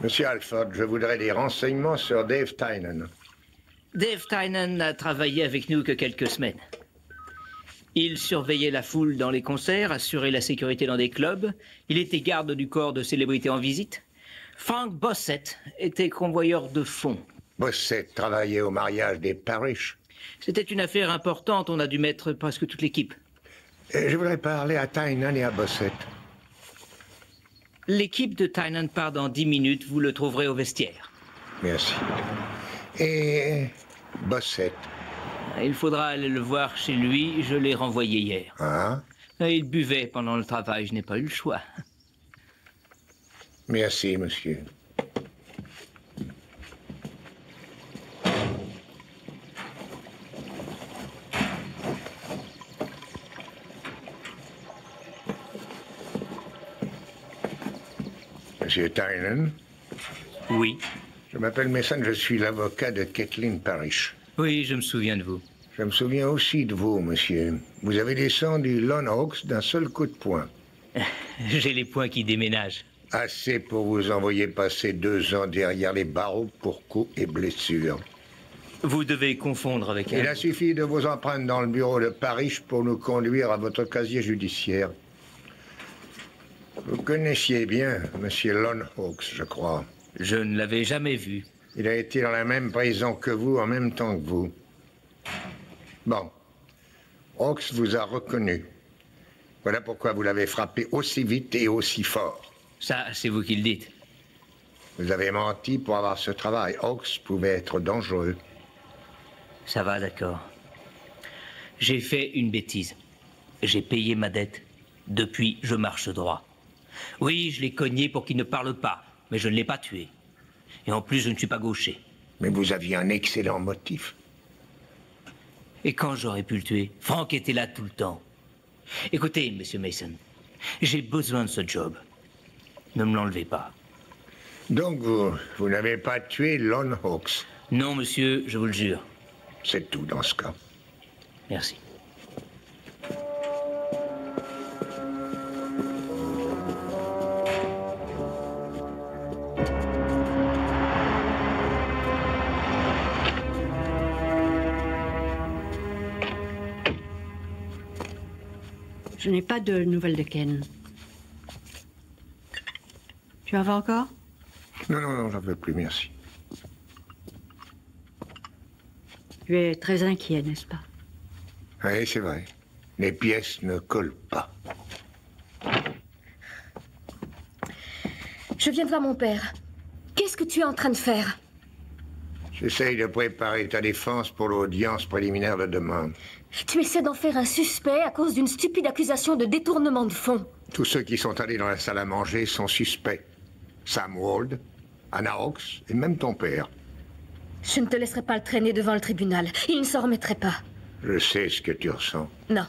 Monsieur Alford, je voudrais des renseignements sur Dave Tynan. Dave Tynan n'a travaillé avec nous que quelques semaines. Il surveillait la foule dans les concerts, assurait la sécurité dans des clubs. Il était garde du corps de célébrités en visite. Frank Bossett était convoyeur de fonds. Bossett travaillait au mariage des Parrish. C'était une affaire importante, on a dû mettre presque toute l'équipe. Je voudrais parler à Tynan et à Bossett. L'équipe de Tynan part dans 10 minutes, vous le trouverez au vestiaire. Merci. Et Bossett? Il faudra aller le voir chez lui, je l'ai renvoyé hier. Ah? Il buvait pendant le travail, je n'ai pas eu le choix. Merci, monsieur. Monsieur Tynan? Oui. Je m'appelle Mason, je suis l'avocat de Kathleen Parrish. Oui, je me souviens de vous. Je me souviens aussi de vous, monsieur. Vous avez descendu Lone Oaks d'un seul coup de poing. J'ai les poings qui déménagent. Assez pour vous envoyer passer 2 ans derrière les barreaux pour coups et blessures. Vous devez confondre avec elle. Il a suffi de vos empreintes dans le bureau de Parrish pour nous conduire à votre casier judiciaire. Vous connaissiez bien monsieur Lone Oaks, je crois. Je ne l'avais jamais vu. Il a été dans la même prison que vous en même temps que vous. Bon. Oaks vous a reconnu. Voilà pourquoi vous l'avez frappé aussi vite et aussi fort. Ça, c'est vous qui le dites. Vous avez menti pour avoir ce travail. Hawks pouvait être dangereux. Ça va, d'accord. J'ai fait une bêtise. J'ai payé ma dette. Depuis, je marche droit. Oui, je l'ai cogné pour qu'il ne parle pas, mais je ne l'ai pas tué. Et en plus, je ne suis pas gaucher. Mais vous aviez un excellent motif. Et quand j'aurais pu le tuer? Frank était là tout le temps. Écoutez, monsieur Mason, j'ai besoin de ce job. Ne me l'enlevez pas. Donc vous n'avez pas tué Lon Hawks? Non, monsieur, je vous le jure. C'est tout dans ce cas. Merci. Je n'ai pas de nouvelles de Ken. Tu en veux encore? Non, j'en veux plus, merci. Tu es très inquiet, n'est-ce pas? Oui, c'est vrai. Les pièces ne collent pas. Je viens de voir mon père. Qu'est-ce que tu es en train de faire? J'essaye de préparer ta défense pour l'audience préliminaire de demain. Tu essaies d'en faire un suspect à cause d'une stupide accusation de détournement de fonds. Tous ceux qui sont allés dans la salle à manger sont suspects. Sam Wald, Anna Hawks et même ton père. Je ne te laisserai pas le traîner devant le tribunal. Il ne s'en remettrait pas. Je sais ce que tu ressens. Non.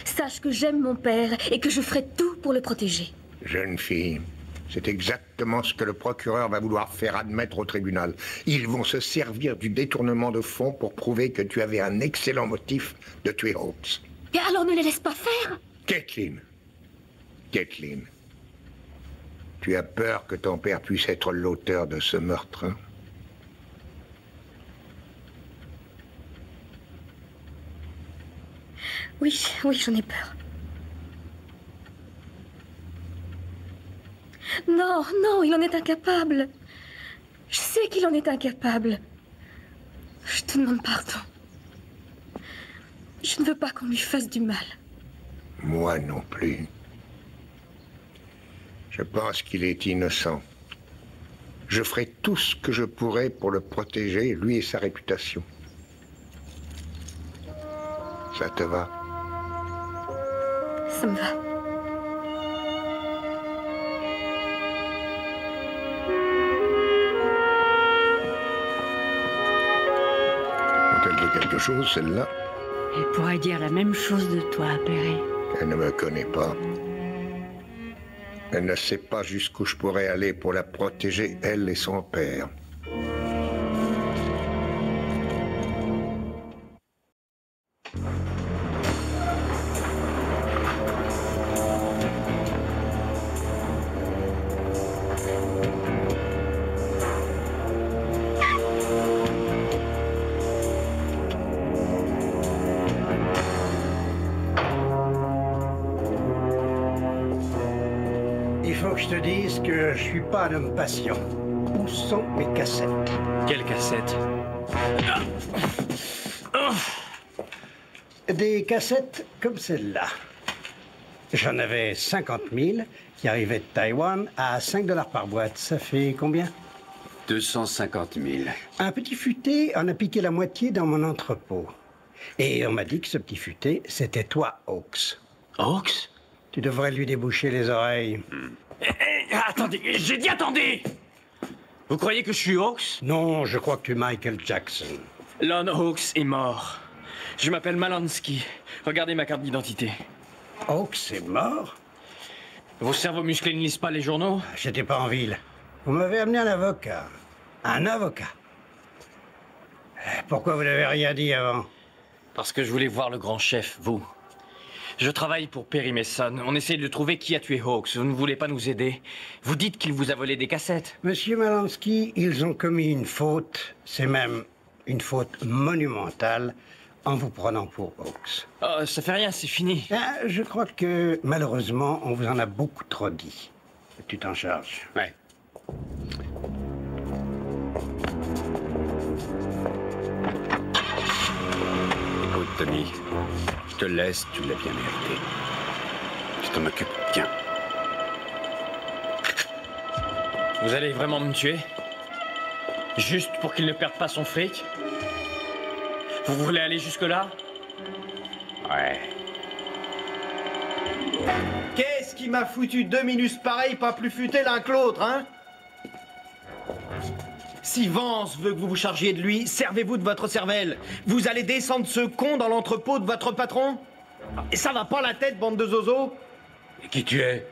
Sache que j'aime mon père et que je ferai tout pour le protéger. Jeune fille, c'est exactement ce que le procureur va vouloir faire admettre au tribunal. Ils vont se servir du détournement de fonds pour prouver que tu avais un excellent motif de tuer Hawks. Et alors ne les laisse pas faire. Kathleen, tu as peur que ton père puisse être l'auteur de ce meurtre, hein? Oui, j'en ai peur. Non, il en est incapable. Je sais qu'il en est incapable. Je te demande pardon. Je ne veux pas qu'on lui fasse du mal. Moi non plus. Je pense qu'il est innocent. Je ferai tout ce que je pourrai pour le protéger, lui et sa réputation. Ça te va? Ça me va. Elle dit quelque chose, celle-là? Elle pourrait dire la même chose de toi, Perry. Elle ne me connaît pas. Elle ne sait pas jusqu'où je pourrais aller pour la protéger, elle et son père. Il faut que je te dise que je suis pas un homme patient. Où sont mes cassettes? Quelle cassette? Des cassettes comme celle-là. J'en avais 50 000 qui arrivaient de Taïwan à 5 $ par boîte. Ça fait combien? 250 000. Un petit futé en a piqué la moitié dans mon entrepôt. Et on m'a dit que ce petit futé, c'était toi, Hawks. Hawks? Tu devrais lui déboucher les oreilles. Attendez, j'ai dit attendez! Vous croyez que je suis Hawks? Non, je crois que tu es Michael Jackson. Lon Hawks est mort. Je m'appelle Malansky. Regardez ma carte d'identité. Hawks est mort? Vos cerveaux musclés ne lisent pas les journaux? J'étais pas en ville. Vous m'avez amené un avocat. Un avocat. Pourquoi vous n'avez rien dit avant? Parce que je voulais voir le grand chef, vous. Je travaille pour Perry Mason. On essaie de trouver qui a tué Hawks. Vous ne voulez pas nous aider. Vous dites qu'il vous a volé des cassettes. Monsieur Malansky, ils ont commis une faute. C'est même une faute monumentale en vous prenant pour Hawks. Oh, ça fait rien, c'est fini. Je crois que, malheureusement, on vous en a beaucoup trop dit. Tu t'en charges. Ouais. Écoute, Tony, je te laisse, tu l'as bien mérité. t'en occupe. Tiens. Vous allez vraiment me tuer? Juste pour qu'il ne perde pas son fric? Vous voulez aller jusque-là? Ouais. Qu'est-ce qui m'a foutu 2 minus pareils, pas plus futés l'un que l'autre, hein? Si Vance veut que vous vous chargiez de lui, servez-vous de votre cervelle. Vous allez descendre ce con dans l'entrepôt de votre patron? Et ça va pas la tête, bande de zozos? Et qui tu es?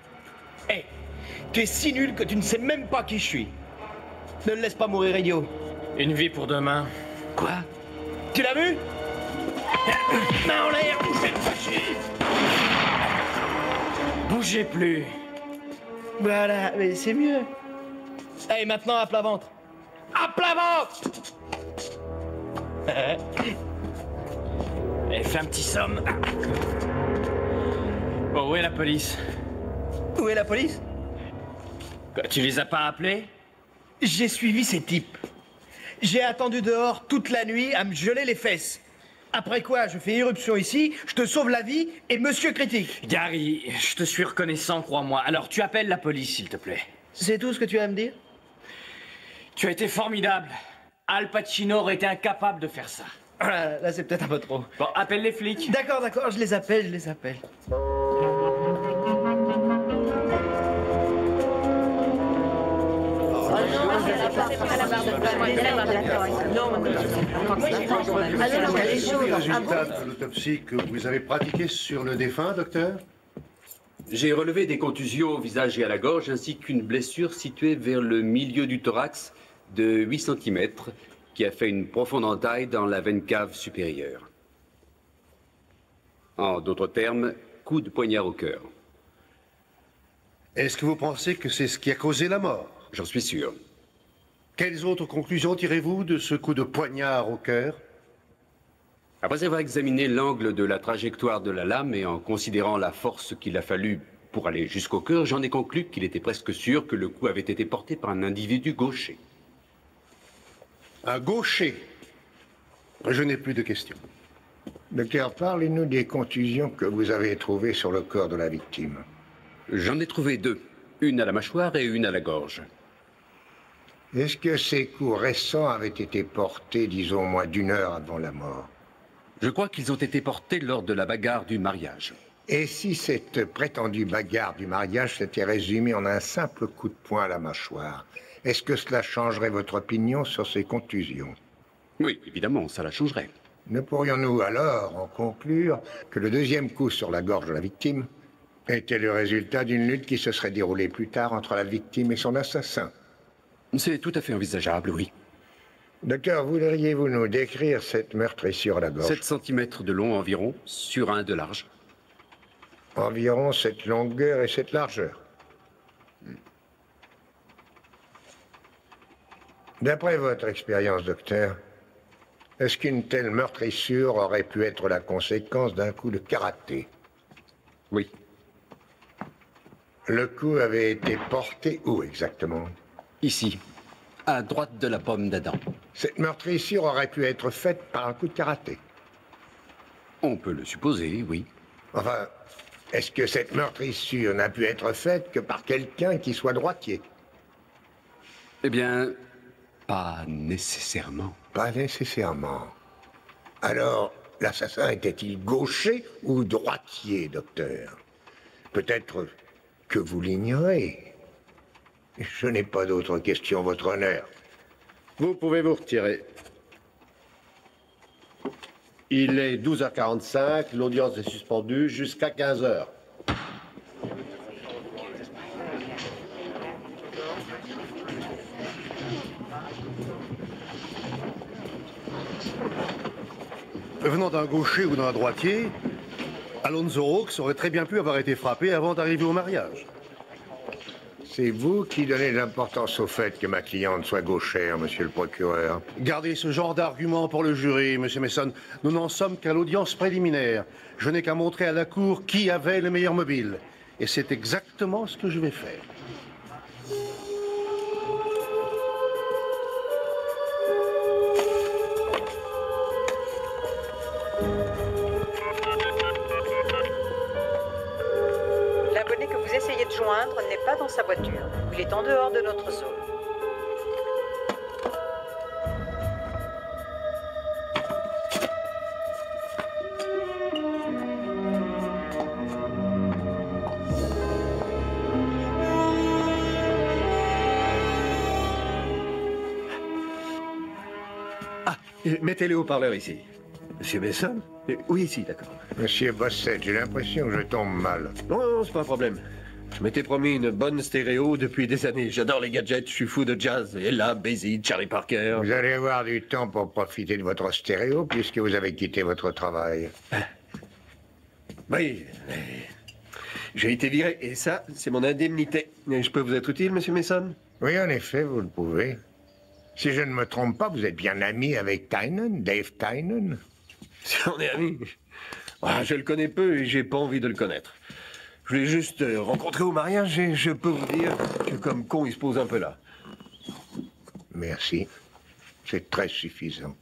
Hé, tu es si nul que tu ne sais même pas qui je suis. Ne le laisse pas mourir, idiot. Une vie pour demain. Quoi? Tu l'as vu? Main en l'air, bougez pas chier. Bougez plus. Voilà, mais c'est mieux. Allez, maintenant à plat ventre. À plat ventre. Et fais un petit somme. Bon, où est la police? Où est la police? Quoi, tu les as pas appelés? J'ai suivi ces types. J'ai attendu dehors toute la nuit à me geler les fesses. Après quoi, je fais irruption ici, je te sauve la vie et monsieur critique. Gary, je te suis reconnaissant, crois-moi. Alors tu appelles la police, s'il te plaît. C'est tout ce que tu as à me dire? Tu as été formidable. Al Pacino aurait été incapable de faire ça. Ah, là, c'est peut-être un peu trop. Bon, appelle les flics. D'accord, d'accord, je les appelle. Quels sont les résultats de l'autopsie que vous avez pratiquée sur le défunt, docteur? J'ai relevé des contusions au visage et à la gorge, ainsi qu'une blessure située vers le milieu du thorax de 8 cm, qui a fait une profonde entaille dans la veine cave supérieure. En d'autres termes, coup de poignard au cœur. Est-ce que vous pensez que c'est ce qui a causé la mort? J'en suis sûr. Quelles autres conclusions tirez-vous de ce coup de poignard au cœur? Après avoir examiné l'angle de la trajectoire de la lame et en considérant la force qu'il a fallu pour aller jusqu'au cœur, j'en ai conclu qu'il était presque sûr que le coup avait été porté par un individu gaucher. Un gaucher? Je n'ai plus de questions. Docteur, parlez-nous des contusions que vous avez trouvées sur le corps de la victime. J'en ai trouvé 2, une à la mâchoire et une à la gorge. Est-ce que ces coups récents avaient été portés, disons, moins d'1 heure avant la mort? Je crois qu'ils ont été portés lors de la bagarre du mariage. Et si cette prétendue bagarre du mariage s'était résumée en un simple coup de poing à la mâchoire, est-ce que cela changerait votre opinion sur ces contusions? Oui, évidemment, ça la changerait. Ne pourrions-nous alors en conclure que le deuxième coup sur la gorge de la victime était le résultat d'une lutte qui se serait déroulée plus tard entre la victime et son assassin? C'est tout à fait envisageable, oui. Docteur, voudriez-vous nous décrire cette meurtrissure à la gorge? 7 cm de long environ, sur 1 de large. Environ cette longueur et cette largeur. D'après votre expérience, docteur, est-ce qu'une telle meurtrissure aurait pu être la conséquence d'un coup de karaté? Oui. Le coup avait été porté où exactement? Ici, à droite de la pomme d'Adam. Cette meurtrissure aurait pu être faite par un coup de karaté? On peut le supposer, oui. Enfin, est-ce que cette meurtrissure n'a pu être faite que par quelqu'un qui soit droitier? Eh bien, pas nécessairement. Pas nécessairement. Alors, l'assassin était-il gaucher ou droitier, docteur? Peut-être que vous l'ignorez. Je n'ai pas d'autres questions, votre honneur. Vous pouvez vous retirer. Il est 12h45, l'audience est suspendue jusqu'à 15h. Venant d'un gaucher ou d'un droitier, Alonzo Hawks aurait très bien pu avoir été frappé avant d'arriver au mariage. C'est vous qui donnez de l'importance au fait que ma cliente soit gauchère, monsieur le procureur. Gardez ce genre d'argument pour le jury, monsieur Mason. Nous n'en sommes qu'à l'audience préliminaire. Je n'ai qu'à montrer à la cour qui avait le meilleur mobile. Et c'est exactement ce que je vais faire. joindre n'est pas dans sa voiture. Il est en dehors de notre zone. Mettez les haut-parleurs ici. Monsieur Besson? Oui, ici, d'accord. Monsieur Bossette, j'ai l'impression que je tombe mal. Non, c'est pas un problème. Je m'étais promis une bonne stéréo depuis des années. J'adore les gadgets, je suis fou de jazz. Ella, Basie, Charlie Parker. Vous allez avoir du temps pour profiter de votre stéréo puisque vous avez quitté votre travail. Oui, j'ai été viré et ça, c'est mon indemnité. Je peux vous être utile, monsieur Mason? Oui, en effet, vous le pouvez. Si je ne me trompe pas, vous êtes bien ami avec Tynan, Dave Tynan? Si on est amis? Ah, je le connais peu et j'ai pas envie de le connaître. Je l'ai juste rencontré au mariage et je peux vous dire que comme con, il se pose un peu là. Merci. C'est très suffisant.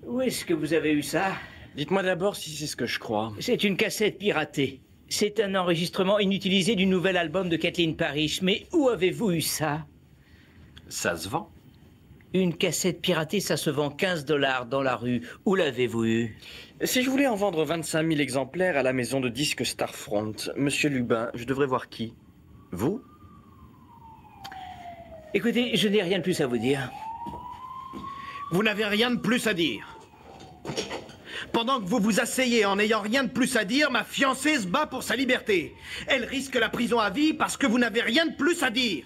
Où est-ce que vous avez eu ça? Dites-moi d'abord si c'est ce que je crois. C'est une cassette piratée. C'est un enregistrement inutilisé du nouvel album de Kathleen Parrish. Mais où avez-vous eu ça? Ça se vend. Une cassette piratée, ça se vend 15 $ dans la rue. Où l'avez-vous eu? Si je voulais en vendre 25 000 exemplaires à la maison de disques Starfront, Monsieur Lubin, je devrais voir qui? Vous? Écoutez, je n'ai rien de plus à vous dire. Vous n'avez rien de plus à dire. Pendant que vous vous asseyez en n'ayant rien de plus à dire, ma fiancée se bat pour sa liberté. Elle risque la prison à vie parce que vous n'avez rien de plus à dire.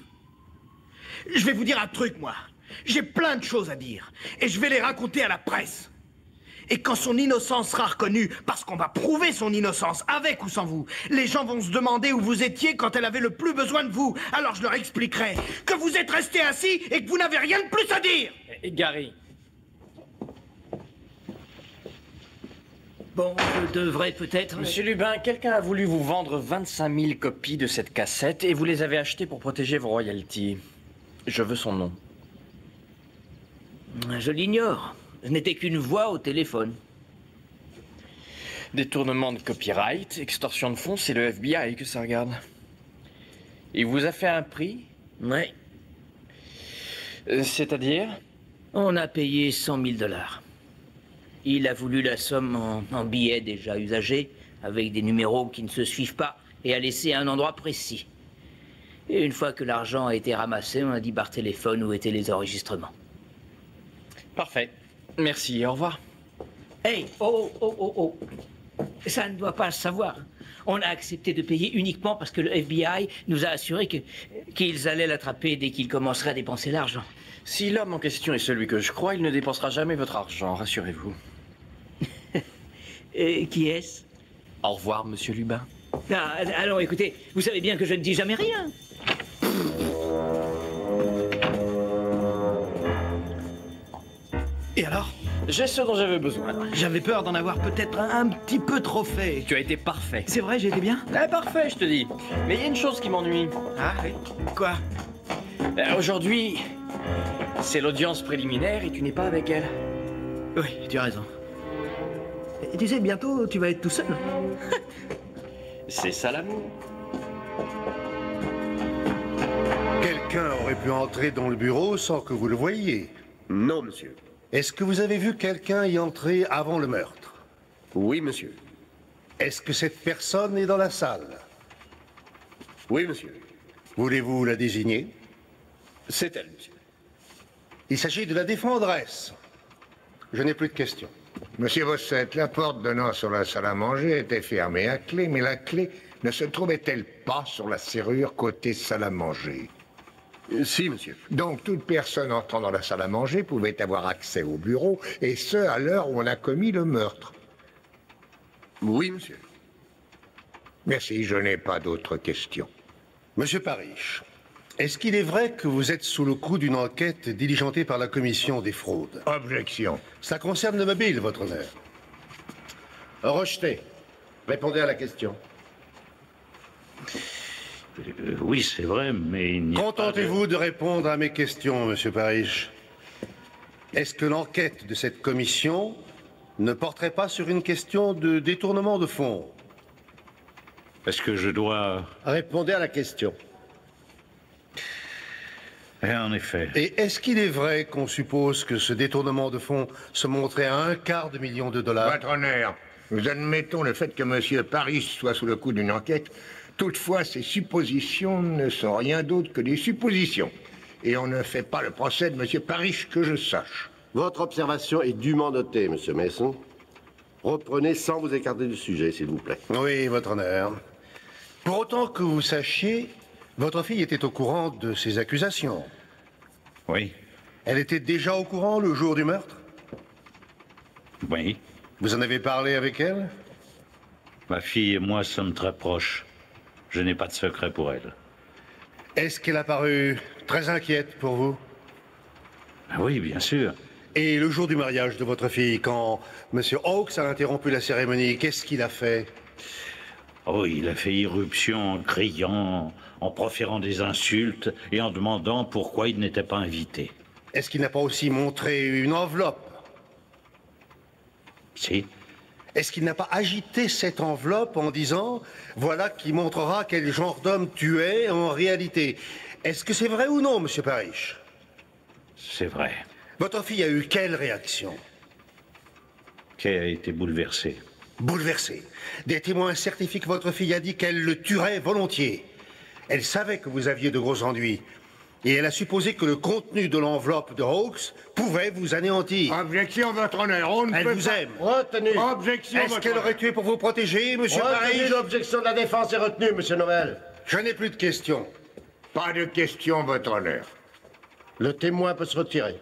Je vais vous dire un truc, moi. J'ai plein de choses à dire. Et je vais les raconter à la presse. Et quand son innocence sera reconnue, parce qu'on va prouver son innocence, avec ou sans vous, les gens vont se demander où vous étiez quand elle avait le plus besoin de vous. Alors je leur expliquerai que vous êtes resté assis et que vous n'avez rien de plus à dire. Et Gary. Bon, je devrais peut-être... Monsieur Lubin, quelqu'un a voulu vous vendre 25 000 copies de cette cassette et vous les avez achetées pour protéger vos royalties. Je veux son nom. Je l'ignore. Je n'étais qu'une voix au téléphone. Détournement de copyright, extorsion de fonds, c'est le FBI que ça regarde. Il vous a fait un prix? Ouais. C'est-à-dire? On a payé 100 000 $. Il a voulu la somme en billets déjà usagés, avec des numéros qui ne se suivent pas, et a laissé à un endroit précis. Et une fois que l'argent a été ramassé, on a dit par téléphone où étaient les enregistrements. Parfait. Merci, au revoir. Hey, oh. Ça ne doit pas se savoir. On a accepté de payer uniquement parce que le FBI nous a assuré qu'ils allaient l'attraper dès qu'il commencerait à dépenser l'argent. Si l'homme en question est celui que je crois, il ne dépensera jamais votre argent, rassurez-vous. Et qui est-ce? Au revoir, monsieur Lubin. Ah, allons, écoutez, vous savez bien que je ne dis jamais rien. Et alors? J'ai ce dont j'avais besoin. J'avais peur d'en avoir peut-être un petit peu trop fait. Tu as été parfait. C'est vrai, j'ai été bien? Parfait, je te dis. Mais il y a une chose qui m'ennuie. Ah oui? Quoi? Aujourd'hui, c'est l'audience préliminaire et tu n'es pas avec elle. Oui, tu as raison. Et tu sais, bientôt, tu vas être tout seul. C'est ça l'amour. Quelqu'un aurait pu entrer dans le bureau sans que vous le voyiez. Non, monsieur. Est-ce que vous avez vu quelqu'un y entrer avant le meurtre? Oui, monsieur. Est-ce que cette personne est dans la salle? Oui, monsieur. Voulez-vous la désigner? C'est elle, monsieur. Il s'agit de la défendresse. Je n'ai plus de questions. Monsieur Bossette, la porte donnant sur la salle à manger était fermée à clé, mais la clé ne se trouvait-elle pas sur la serrure côté salle à manger? Si, monsieur. Donc, toute personne entrant dans la salle à manger pouvait avoir accès au bureau, et ce, à l'heure où on a commis le meurtre. Oui, monsieur. Merci, je n'ai pas d'autres questions. Monsieur Parrish, Est-ce qu'il est vrai que vous êtes sous le coup d'une enquête diligentée par la commission des fraudes? Objection. Ça concerne le mobile, votre honneur. Rejeté. Répondez à la question. Oui, c'est vrai, mais il n'y a pas de... Contentez-vous de répondre à mes questions, monsieur Parrish. Est-ce que l'enquête de cette commission ne porterait pas sur une question de détournement de fonds? Est-ce que je dois... Répondez à la question. En effet. Et est-ce qu'il est vrai qu'on suppose que ce détournement de fonds se montrait à $1/4 million? Votre honneur, nous admettons le fait que monsieur Parrish soit sous le coup d'une enquête. Toutefois, ces suppositions ne sont rien d'autre que des suppositions. Et on ne fait pas le procès de monsieur Parrish que je sache. Votre observation est dûment notée, monsieur Mason. Reprenez sans vous écarter du sujet, s'il vous plaît. Oui, votre honneur. Pour autant que vous sachiez, votre fille était au courant de ces accusations. Oui. Elle était déjà au courant le jour du meurtre? Oui. Vous en avez parlé avec elle? Ma fille et moi sommes très proches. Je n'ai pas de secret pour elle. Est-ce qu'elle a paru très inquiète pour vous? Oui, bien sûr. Et le jour du mariage de votre fille, quand M. Hawks a interrompu la cérémonie, qu'est-ce qu'il a fait? Oh, il a fait irruption en criant, en proférant des insultes et en demandant pourquoi il n'était pas invité. Est-ce qu'il n'a pas aussi montré une enveloppe? Si. Est-ce qu'il n'a pas agité cette enveloppe en disant « Voilà qui montrera quel genre d'homme tu es en réalité ». Est-ce que c'est vrai ou non, monsieur Parrish? C'est vrai. Votre fille a eu quelle réaction? Kay a été bouleversée. Bouleversée. Des témoins certifient que votre fille a dit qu'elle le tuerait volontiers. Elle savait que vous aviez de gros ennuis. Et elle a supposé que le contenu de l'enveloppe de Hawks pouvait vous anéantir. Objection, votre honneur. On ne Elle peut vous pas... aime. Retenu. Objection, Est-ce qu'elle aurait tué pour vous protéger, monsieur Parrish? Retenu, l'objection de la défense est retenue, monsieur Noël. Je n'ai plus de questions. Pas de question, votre honneur. Le témoin peut se retirer.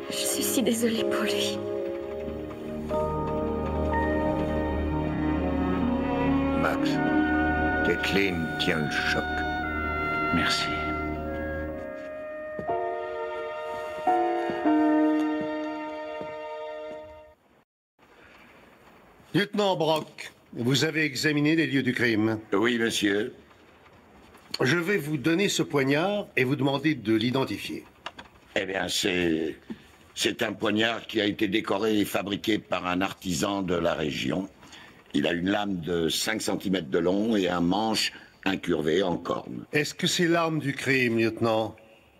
Je suis si désolée pour lui. Max, Kathleen tient le choc. Merci. Lieutenant Brock, vous avez examiné les lieux du crime. Oui, monsieur. Je vais vous donner ce poignard et vous demander de l'identifier. Eh bien, c'est un poignard qui a été décoré et fabriqué par un artisan de la région. Il a une lame de 5 cm de long et un manche incurvé en corne. Est-ce que c'est l'arme du crime, lieutenant?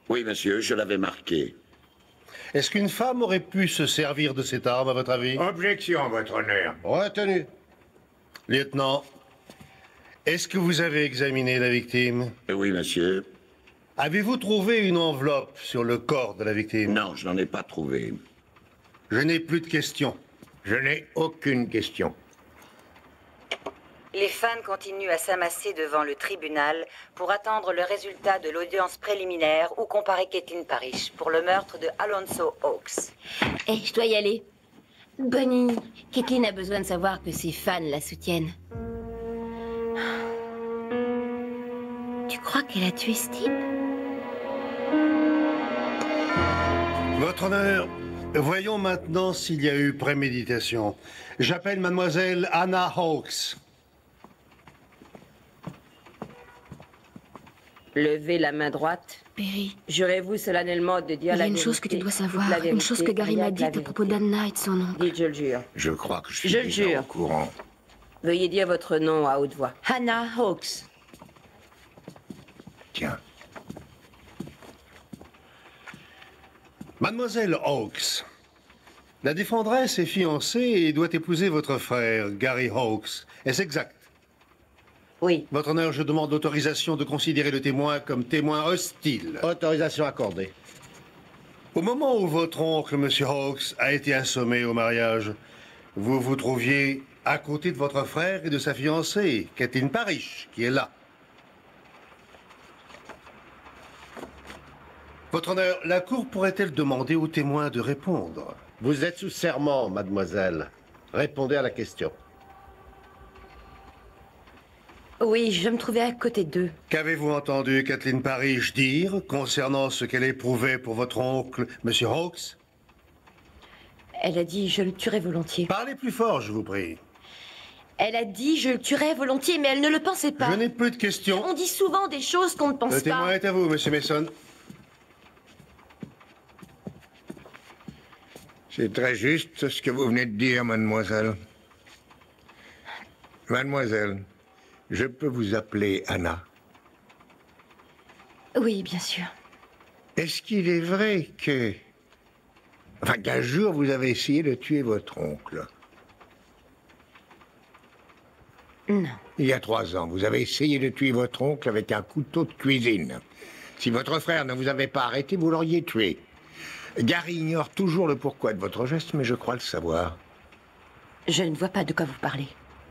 Oui, monsieur, je l'avais marqué. Est-ce qu'une femme aurait pu se servir de cette arme, à votre avis? Objection, votre honneur. Retenu. Lieutenant, est-ce que vous avez examiné la victime? Oui, monsieur. Avez-vous trouvé une enveloppe sur le corps de la victime? Non, je n'en ai pas trouvé. Je n'ai plus de questions. Je n'ai aucune question. Les fans continuent à s'amasser devant le tribunal pour attendre le résultat de l'audience préliminaire où comparer Kathleen Parrish pour le meurtre de Alonzo Hawks. Eh, je dois y aller. Bonnie, Kathleen a besoin de savoir que ses fans la soutiennent. Tu crois qu'elle a tué ce type? Votre honneur, voyons maintenant s'il y a eu préméditation. J'appelle mademoiselle Anna Hawks. Levez la main droite. Perry, Jurez-vous solennellement de dire il y a la une vérité. chose que tu dois savoir, La vérité, une chose que Gary rien m'a que la dite à propos d'Anna et de son oncle. Dites, je le jure. Je crois que je suis Je le déjà jure. au courant. Veuillez dire votre nom à haute voix. Hannah Hawks. Tiens. Mademoiselle Hawks, la défendresse est fiancée et doit épouser votre frère, Gary Hawks. Est-ce exact? Oui. Votre honneur, je demande l'autorisation de considérer le témoin comme témoin hostile. Autorisation accordée. Au moment où votre oncle, M. Hawks, a été assommé au mariage, vous vous trouviez à côté de votre frère et de sa fiancée, Kathleen Parrish, qui est là. Votre honneur, la cour pourrait-elle demander aux témoins de répondre? Vous êtes sous serment, mademoiselle. Répondez à la question. Oui, je me trouvais à côté d'eux. Qu'avez-vous entendu Kathleen Parrish dire concernant ce qu'elle éprouvait pour votre oncle, Monsieur Hawkes? Elle a dit « je le tuerais volontiers ». Parlez plus fort, je vous prie. Elle a dit « je le tuerais volontiers », mais elle ne le pensait pas. Je n'ai plus de questions. On dit souvent des choses qu'on ne pense pas. Le témoin est à vous, Monsieur Mason. C'est très juste ce que vous venez de dire, mademoiselle. Mademoiselle, je peux vous appeler Anna? Oui, bien sûr. Est-ce qu'il est vrai que... Enfin, qu'un jour, vous avez essayé de tuer votre oncle? Non. Il y a 3 ans, vous avez essayé de tuer votre oncle avec un couteau de cuisine. Si votre frère ne vous avait pas arrêté, vous l'auriez tué. Gary ignore toujours le pourquoi de votre geste, mais je crois le savoir. Je ne vois pas de quoi vous parlez.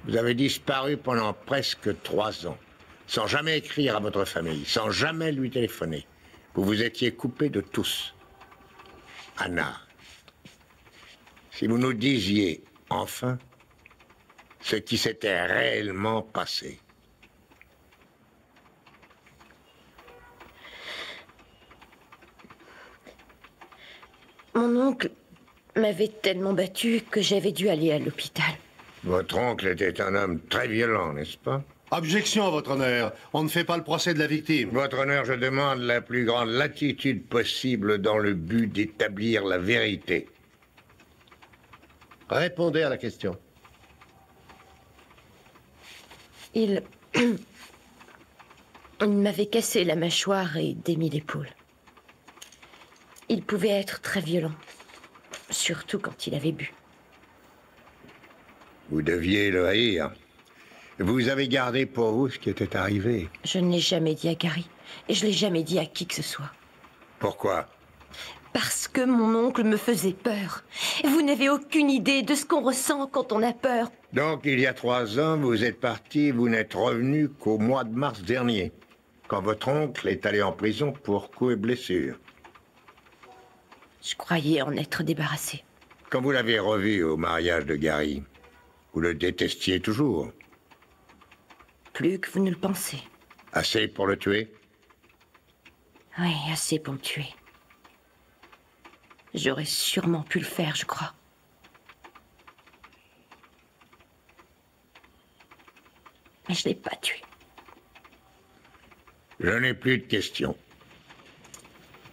Vous avez disparu pendant presque 3 ans, sans jamais écrire à votre famille, sans jamais lui téléphoner. Vous vous étiez coupé de tous. Anna, si vous nous disiez, enfin, ce qui s'était réellement passé. Mon oncle m'avait tellement battu que j'avais dû aller à l'hôpital. Votre oncle était un homme très violent, n'est-ce pas? Objection, votre honneur. On ne fait pas le procès de la victime. Votre honneur, je demande la plus grande latitude possible dans le but d'établir la vérité. Répondez à la question. Il m'avait cassé la mâchoire et démis l'épaule. Il pouvait être très violent, surtout quand il avait bu. Vous deviez le haïr. Vous avez gardé pour vous ce qui était arrivé. Je ne l'ai jamais dit à Gary, et je ne l'ai jamais dit à qui que ce soit. Pourquoi? Parce que mon oncle me faisait peur. Vous n'avez aucune idée de ce qu'on ressent quand on a peur. Donc, il y a 3 ans, vous êtes parti, vous n'êtes revenu qu'au mois de mars dernier, quand votre oncle est allé en prison pour coups et blessures. Je croyais en être débarrassé. Quand vous l'avez revu au mariage de Gary, vous le détestiez toujours? Plus que vous ne le pensez. Assez pour le tuer? Oui, assez pour me tuer. J'aurais sûrement pu le faire, je crois. Mais je ne l'ai pas tué. Je n'ai plus de questions.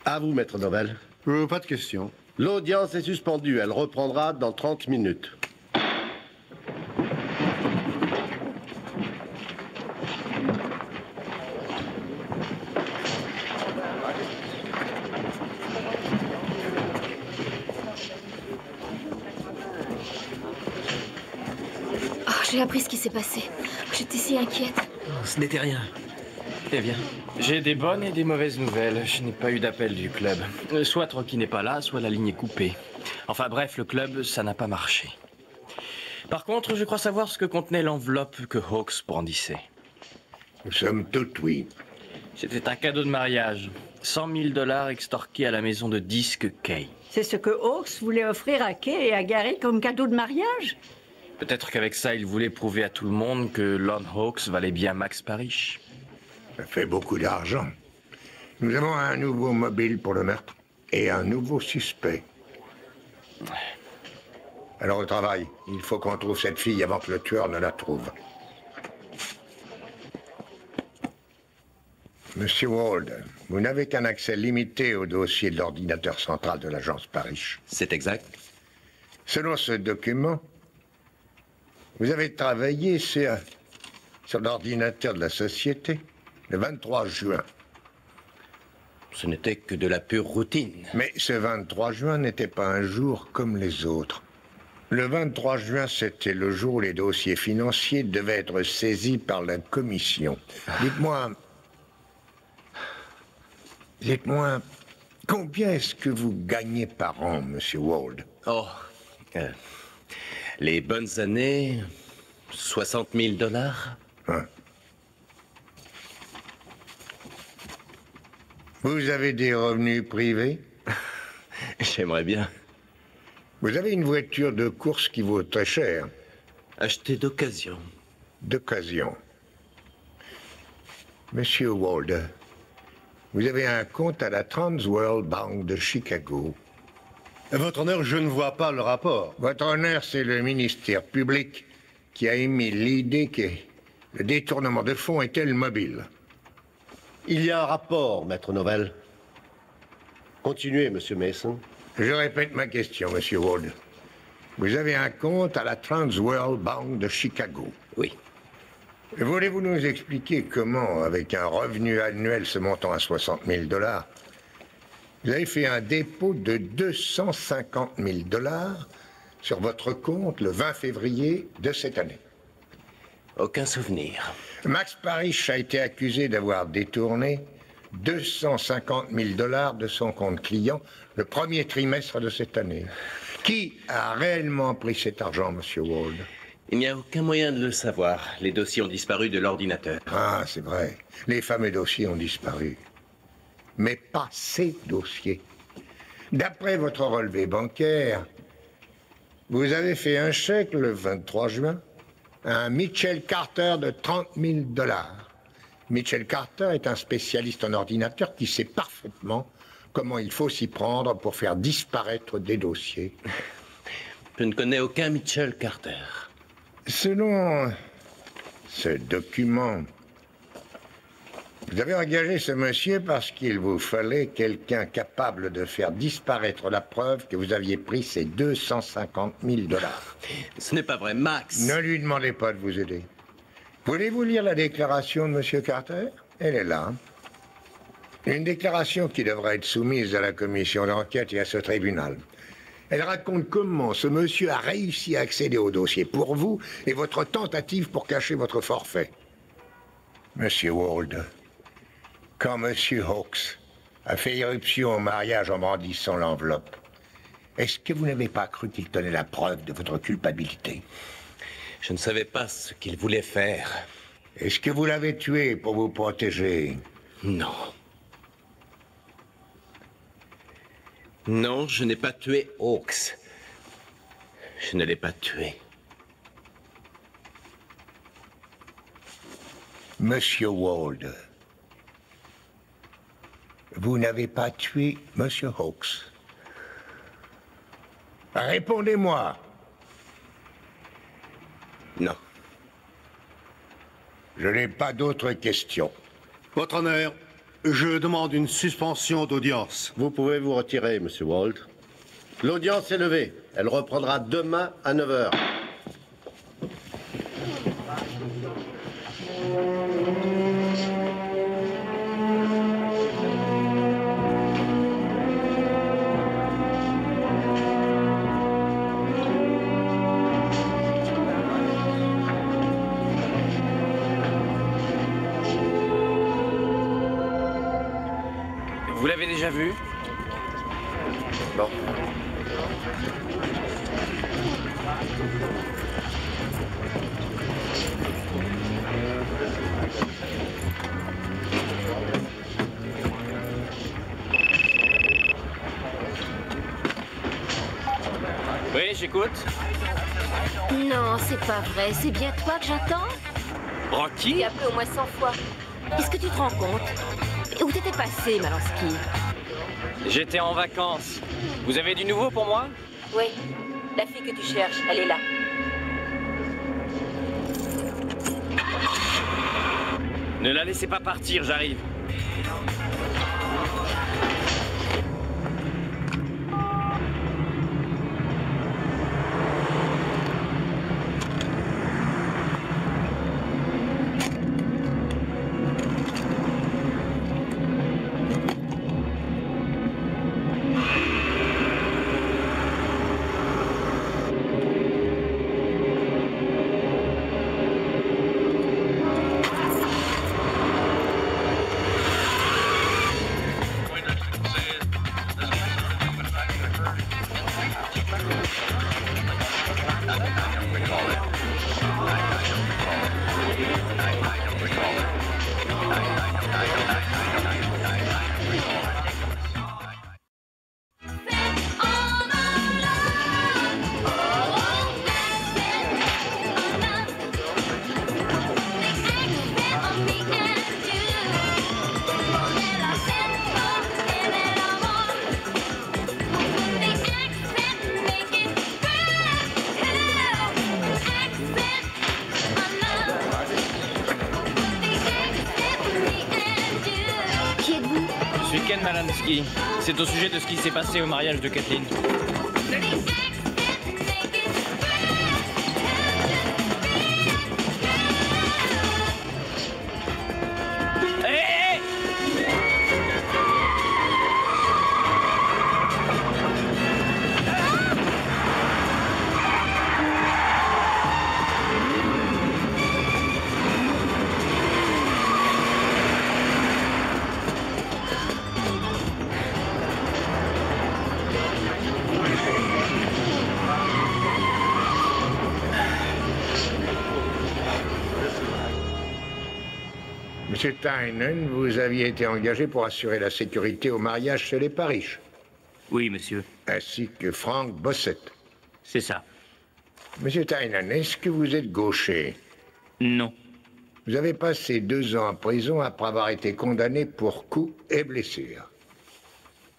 À vous, maître Novell. Pas de questions. L'audience est suspendue. Elle reprendra dans 30 minutes. J'ai appris ce qui s'est passé. J'étais si inquiète. Ce n'était rien. Eh bien, j'ai des bonnes et des mauvaises nouvelles. Je n'ai pas eu d'appel du club. Soit Rocky n'est pas là, soit la ligne est coupée. Enfin bref, le club, ça n'a pas marché. Par contre, je crois savoir ce que contenait l'enveloppe que Hawkes brandissait. Somme toute, oui. C'était un cadeau de mariage. 100 000 $ extorqués à la maison de disques Kay. C'est ce que Hawkes voulait offrir à Kay et à Gary comme cadeau de mariage? Peut-être qu'avec ça, il voulait prouver à tout le monde que Lon Hawkes valait bien Max Parrish. Ça fait beaucoup d'argent. Nous avons un nouveau mobile pour le meurtre et un nouveau suspect. Alors au travail, il faut qu'on trouve cette fille avant que le tueur ne la trouve. Monsieur Wald, vous n'avez qu'un accès limité au dossier de l'ordinateur central de l'agence Parrish. C'est exact. Selon ce document, vous avez travaillé sur l'ordinateur de la société le 23 juin. Ce n'était que de la pure routine. Mais ce 23 juin n'était pas un jour comme les autres. Le 23 juin, c'était le jour où les dossiers financiers devaient être saisis par la commission. Dites-moi, combien est-ce que vous gagnez par an, Monsieur Wald? Oh, les bonnes années, 60 000 $. Hein. Vous avez des revenus privés? J'aimerais bien. Vous avez une voiture de course qui vaut très cher. Achetée d'occasion. D'occasion. Monsieur Walder, vous avez un compte à la Transworld Bank de Chicago. Votre honneur, je ne vois pas le rapport. Votre honneur, c'est le ministère public qui a émis l'idée que le détournement de fonds est tel mobile. Il y a un rapport, maître Novell. Continuez, monsieur Mason. Je répète ma question, monsieur Ward. Vous avez un compte à la Transworld Bank de Chicago. Oui. Voulez-vous nous expliquer comment, avec un revenu annuel se montant à 60 000 $, vous avez fait un dépôt de 250 000 $ sur votre compte le 20 février de cette année? Aucun souvenir. Max Parrish a été accusé d'avoir détourné 250 000 $ de son compte client le premier trimestre de cette année. Qui a réellement pris cet argent, monsieur Ward? Il n'y a aucun moyen de le savoir. Les dossiers ont disparu de l'ordinateur. Ah, c'est vrai. Les fameux dossiers ont disparu. Mais pas ces dossiers. D'après votre relevé bancaire, vous avez fait un chèque le 23 juin à un Mitchell Carter de 30 000 $. Mitchell Carter est un spécialiste en ordinateur qui sait parfaitement comment il faut s'y prendre pour faire disparaître des dossiers. Je ne connais aucun Mitchell Carter. Selon ce document, vous avez engagé ce monsieur parce qu'il vous fallait quelqu'un capable de faire disparaître la preuve que vous aviez pris ces 250 000 $. Ce n'est pas vrai, Max. Ne lui demandez pas de vous aider. Voulez-vous lire la déclaration de monsieur Carter? Elle est là. Une déclaration qui devra être soumise à la commission d'enquête et à ce tribunal. Elle raconte comment ce monsieur a réussi à accéder au dossier pour vous et votre tentative pour cacher votre forfait. Monsieur Ward, quand monsieur Hawks a fait irruption au mariage en brandissant l'enveloppe, est-ce que vous n'avez pas cru qu'il tenait la preuve de votre culpabilité? Je ne savais pas ce qu'il voulait faire. Est-ce que vous l'avez tué pour vous protéger? Non. Non, je n'ai pas tué Hawks. Je ne l'ai pas tué. Monsieur Ward, vous n'avez pas tué monsieur Hawks. Répondez-moi. Non. Je n'ai pas d'autres questions. Votre honneur, je demande une suspension d'audience. Vous pouvez vous retirer, monsieur Walt. L'audience est levée. Elle reprendra demain à 9 h. Vous l'avez déjà vu? Bon. Oui, j'écoute. Non, c'est pas vrai. C'est bien toi que j'attends? Rocky? T'es appelé au moins 100 fois. Est-ce que tu te rends compte? Où t'étais passé, Malansky? J'étais en vacances. Vous avez du nouveau pour moi? Oui. La fille que tu cherches, elle est là. Ne la laissez pas partir, j'arrive. semaine, Malansky. C'est au sujet de ce qui s'est passé au mariage de Kathleen. Monsieur Tynan, vous aviez été engagé pour assurer la sécurité au mariage chez les Parish. Oui, monsieur. Ainsi que Frank Bossett. C'est ça. Monsieur Tynan, est-ce que vous êtes gaucher? Non. Vous avez passé 2 ans en prison après avoir été condamné pour coups et blessures.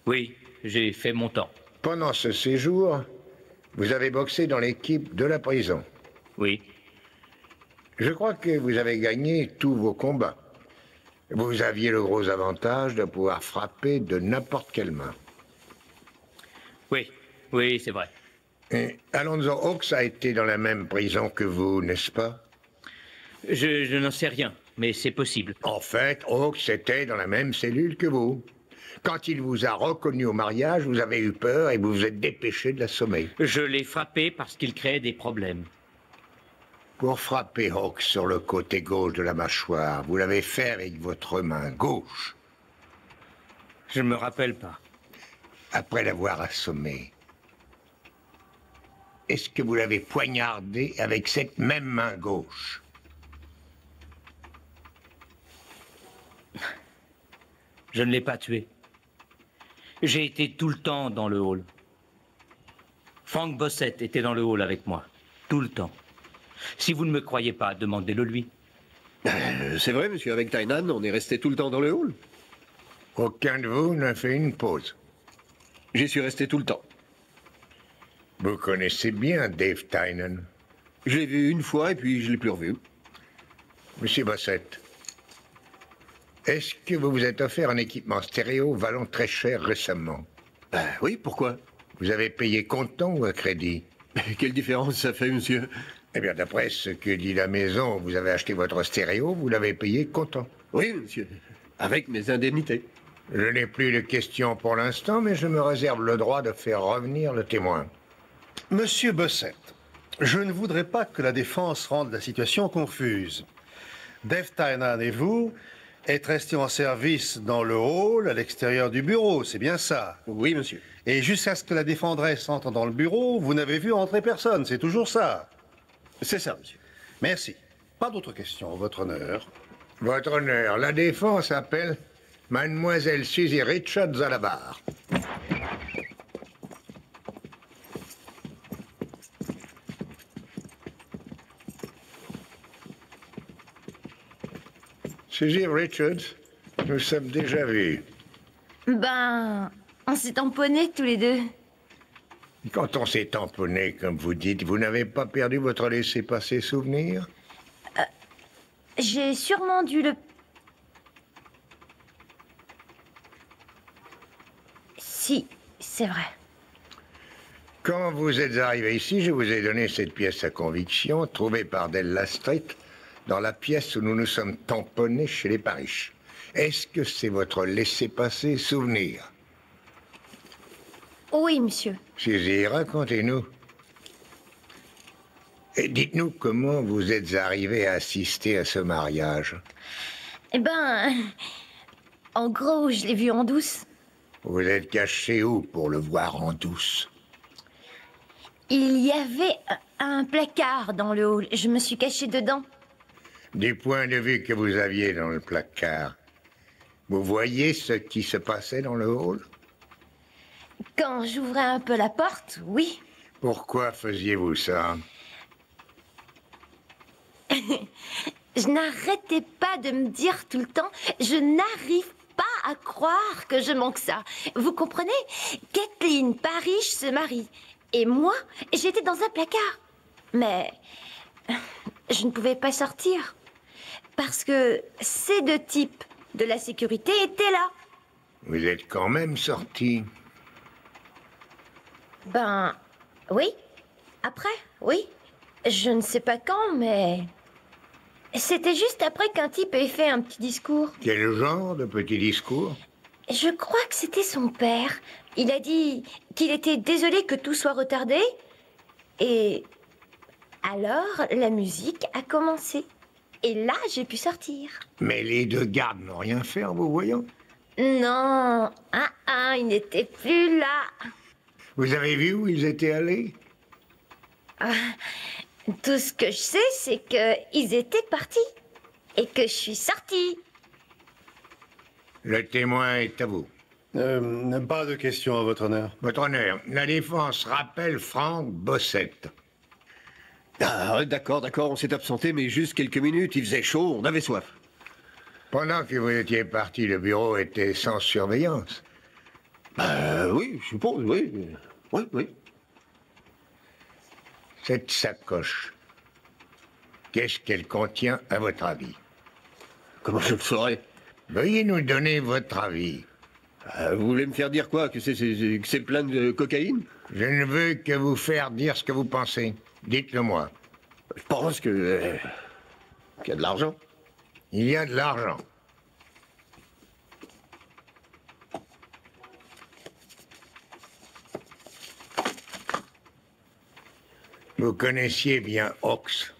Oui, j'ai fait mon temps. Pendant ce séjour, vous avez boxé dans l'équipe de la prison. Oui. Je crois que vous avez gagné tous vos combats. Vous aviez le gros avantage de pouvoir frapper de n'importe quelle main. Oui, oui, c'est vrai. Et Alonzo Hawks a été dans la même prison que vous, n'est-ce pas? Je n'en sais rien, mais c'est possible. En fait, Hawks était dans la même cellule que vous. Quand il vous a reconnu au mariage, vous avez eu peur et vous vous êtes dépêché de l'assommer. Je l'ai frappé parce qu'il créait des problèmes. Pour frapper Hawks sur le côté gauche de la mâchoire, vous l'avez fait avec votre main gauche. Je ne me rappelle pas. Après l'avoir assommé, est-ce que vous l'avez poignardé avec cette même main gauche? Je ne l'ai pas tué. J'ai été tout le temps dans le hall. Frank Bossett était dans le hall avec moi. Tout le temps. Si vous ne me croyez pas, demandez-le lui. C'est vrai, monsieur, avec Tynan, on est resté tout le temps dans le hall. Aucun de vous n'a fait une pause. J'y suis resté tout le temps. Vous connaissez bien Dave Tynan? Je l'ai vu une fois et puis je l'ai plus revu. Monsieur Bossett, est-ce que vous vous êtes offert un équipement stéréo valant très cher récemment? Oui, pourquoi? Vous avez payé comptant ou à crédit? Quelle différence ça fait, monsieur? Eh bien, d'après ce que dit la maison, vous avez acheté votre stéréo, vous l'avez payé comptant. Oui, monsieur, avec mes indemnités. Je n'ai plus de questions pour l'instant, mais je me réserve le droit de faire revenir le témoin. Monsieur Bossett, je ne voudrais pas que la défense rende la situation confuse. Dave Tynan et vous êtes restés en service dans le hall, à l'extérieur du bureau, c'est bien ça? Oui, monsieur. Et jusqu'à ce que la défendresse entre dans le bureau, vous n'avez vu entrer personne, c'est toujours ça? C'est ça, monsieur. Merci. Pas d'autres questions, votre honneur. Votre honneur, la défense appelle Mademoiselle Suzy Richards à la barre. Suzy Richards, nous sommes déjà vus. Ben, on s'est tamponnés tous les deux. Quand on s'est tamponné, comme vous dites, vous n'avez pas perdu votre laissez-passer souvenir? J'ai sûrement dû le... Si, c'est vrai. Quand vous êtes arrivé ici, je vous ai donné cette pièce à conviction, trouvée par Della Street, dans la pièce où nous nous sommes tamponnés chez les Parish. Est-ce que c'est votre laissez-passer souvenir? Oui, monsieur. Suzy, racontez-nous. Et dites-nous comment vous êtes arrivé à assister à ce mariage. Eh ben, en gros, je l'ai vu en douce. Vous êtes caché où pour le voir en douce? Il y avait un placard dans le hall. Je me suis cachée dedans. Du point de vue que vous aviez dans le placard, vous voyez ce qui se passait dans le hall? Quand j'ouvrais un peu la porte, oui. Pourquoi faisiez-vous ça? Je n'arrêtais pas de me dire tout le temps, je n'arrive pas à croire que je manque ça. Vous comprenez? Kathleen Parish se marie. Et moi, j'étais dans un placard. Mais je ne pouvais pas sortir. Parce que ces deux types de la sécurité étaient là. Vous êtes quand même sorti. Ben, oui. Après, oui. Je ne sais pas quand, mais... C'était juste après qu'un type ait fait un petit discours. Quel genre de petit discours? Je crois que c'était son père. Il a dit qu'il était désolé que tout soit retardé. Et... alors, la musique a commencé. Et là, j'ai pu sortir. Mais les deux gardes n'ont rien fait en vous voyant? Non, ils n'étaient plus là. Vous avez vu où ils étaient allés? Tout ce que je sais, c'est qu'ils étaient partis. Et que je suis sortie. Le témoin est à vous. Pas de questions à votre honneur. Votre honneur, la défense rappelle Frank Bossett. Ah, d'accord, on s'est absenté, mais juste quelques minutes, il faisait chaud, on avait soif. Pendant que vous étiez parti, le bureau était sans surveillance. Oui, je suppose, oui. Oui. Cette sacoche, qu'est-ce qu'elle contient à votre avis? Comment je le saurais? Veuillez nous donner votre avis. Vous voulez me faire dire quoi? Que c'est plein de cocaïne? Je ne veux que vous faire dire ce que vous pensez. Dites-le-moi. Je pense que... qu'il y a de l'argent. Il y a de l'argent. Vous connaissiez bien Hawks.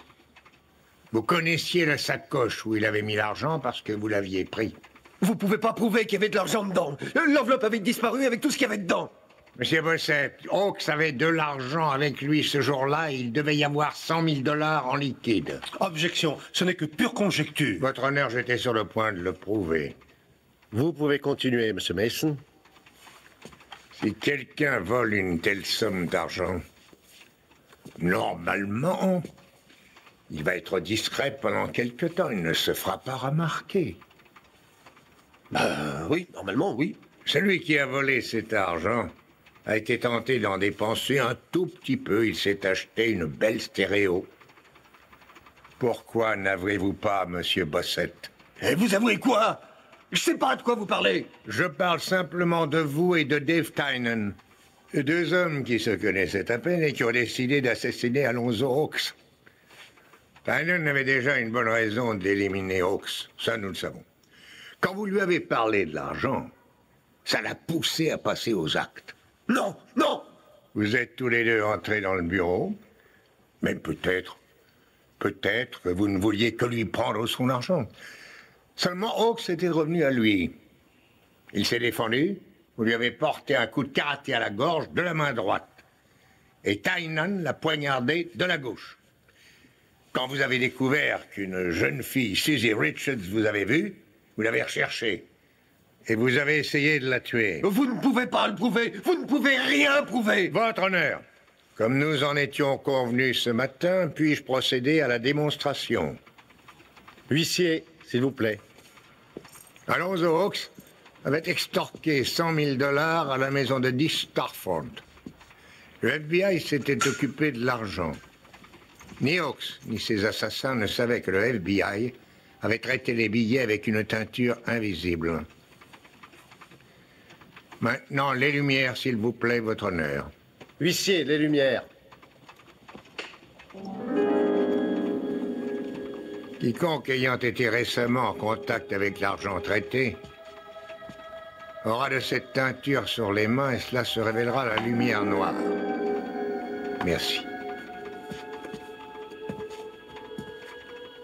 Vous connaissiez la sacoche où il avait mis l'argent parce que vous l'aviez pris. Vous pouvez pas prouver qu'il y avait de l'argent dedans. L'enveloppe avait disparu avec tout ce qu'il y avait dedans. Monsieur Bossett, Hawks avait de l'argent avec lui ce jour-là et il devait y avoir 100 000 $ en liquide. Objection, ce n'est que pure conjecture. Votre honneur, j'étais sur le point de le prouver. Vous pouvez continuer, Monsieur Mason. Si quelqu'un vole une telle somme d'argent, normalement, il va être discret pendant quelque temps. Il ne se fera pas remarquer. Oui, normalement, oui. Celui qui a volé cet argent a été tenté d'en dépenser un tout petit peu. Il s'est acheté une belle stéréo. Pourquoi n'avouez-vous pas, Monsieur Bossett? Et vous avouez quoi? Je sais pas de quoi vous parlez. Je parle simplement de vous et de Dave Tynan. Deux hommes qui se connaissaient à peine et qui ont décidé d'assassiner Alonzo Hawks. Tynan avait déjà une bonne raison d'éliminer Hawks. Ça, nous le savons. Quand vous lui avez parlé de l'argent, ça l'a poussé à passer aux actes. Non. Vous êtes tous les deux entrés dans le bureau, mais peut-être que vous ne vouliez que lui prendre son argent. Seulement Hawks était revenu à lui. Il s'est défendu, vous lui avez porté un coup de karaté à la gorge de la main droite. Et Tynan l'a poignardé de la gauche. Quand vous avez découvert qu'une jeune fille, Susie Richards, vous avait vu, vous l'avez recherchée. Et vous avez essayé de la tuer. Vous ne pouvez pas le prouver. Vous ne pouvez rien prouver. Votre honneur, comme nous en étions convenus ce matin, puis-je procéder à la démonstration? Huissier, s'il vous plaît. Alonzo Hawks avait extorqué 100 000 $ à la maison de 10 Starford. Le FBI s'était occupé de l'argent. Ni Hawks, ni ses assassins ne savaient que le FBI avait traité les billets avec une teinture invisible. Maintenant, les lumières, s'il vous plaît, votre honneur. Huissier, les lumières. Quiconque ayant été récemment en contact avec l'argent traité aura de cette teinture sur les mains et cela se révélera la lumière noire. Merci.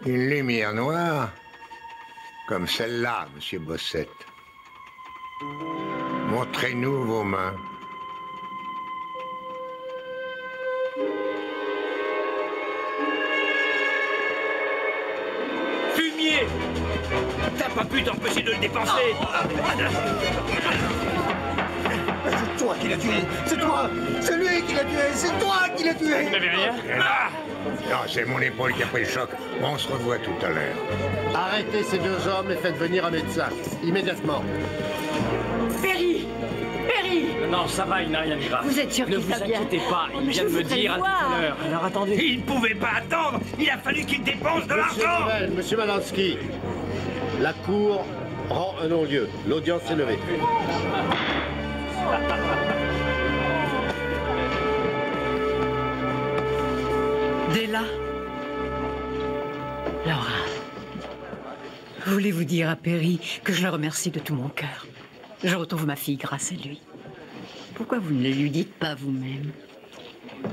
Une lumière noire comme celle-là, Monsieur Bossett. Montrez-nous vos mains. Fumier! T'as pas pu t'empêcher de le dépenser! C'est toi qui l'as tué! C'est toi! C'est lui qui l'a tué! C'est toi qui l'as tué! Vous n'avez rien? Non, c'est mon épaule qui a pris le choc. On se revoit tout à l'heure. Arrêtez ces deux hommes et faites venir un médecin. Immédiatement. Perry! Perry! Non, ça va, il n'a rien de grave. Vous êtes sûr Ne qu'il vous va bien? inquiétez pas, Oh, il mais vient je de me voudrais dire le à tout à voir. l'heure. Alors attendez. Il ne pouvait pas attendre! Il a fallu qu'il dépense de l'argent! Monsieur Valansky, la Cour rend un non-lieu. L'audience est levée. Della. Laura. Voulez-vous dire à Perry que je le remercie de tout mon cœur? Je retrouve ma fille grâce à lui. Pourquoi vous ne le lui dites pas vous-même?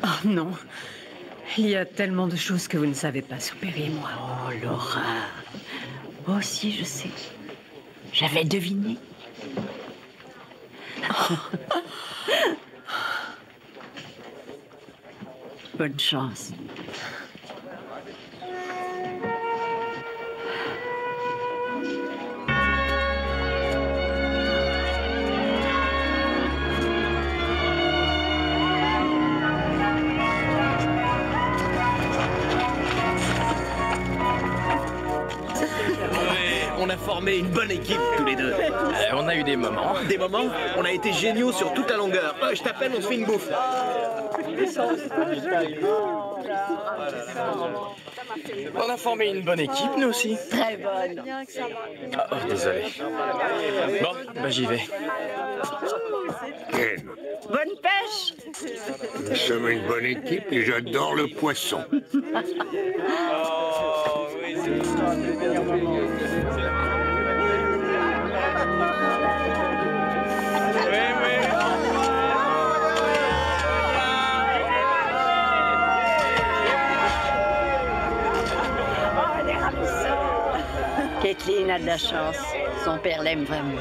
Oh non. Il y a tellement de choses que vous ne savez pas sur Perry et moi. Oh, Laura. Oh, si, je sais. J'avais deviné. Oh. Bonne chance. On a formé une bonne équipe tous les deux. On a eu des moments. Des moments? On a été géniaux sur toute la longueur. Je t'appelle, on se fait une bouffe. On a formé une bonne équipe, nous aussi. Très bonne. Oh, désolé. Bon, bah j'y vais. Ken, Bonne pêche. nous sommes une bonne équipe et j'adore le poisson. Kathleen a de la chance. Son père l'aime vraiment.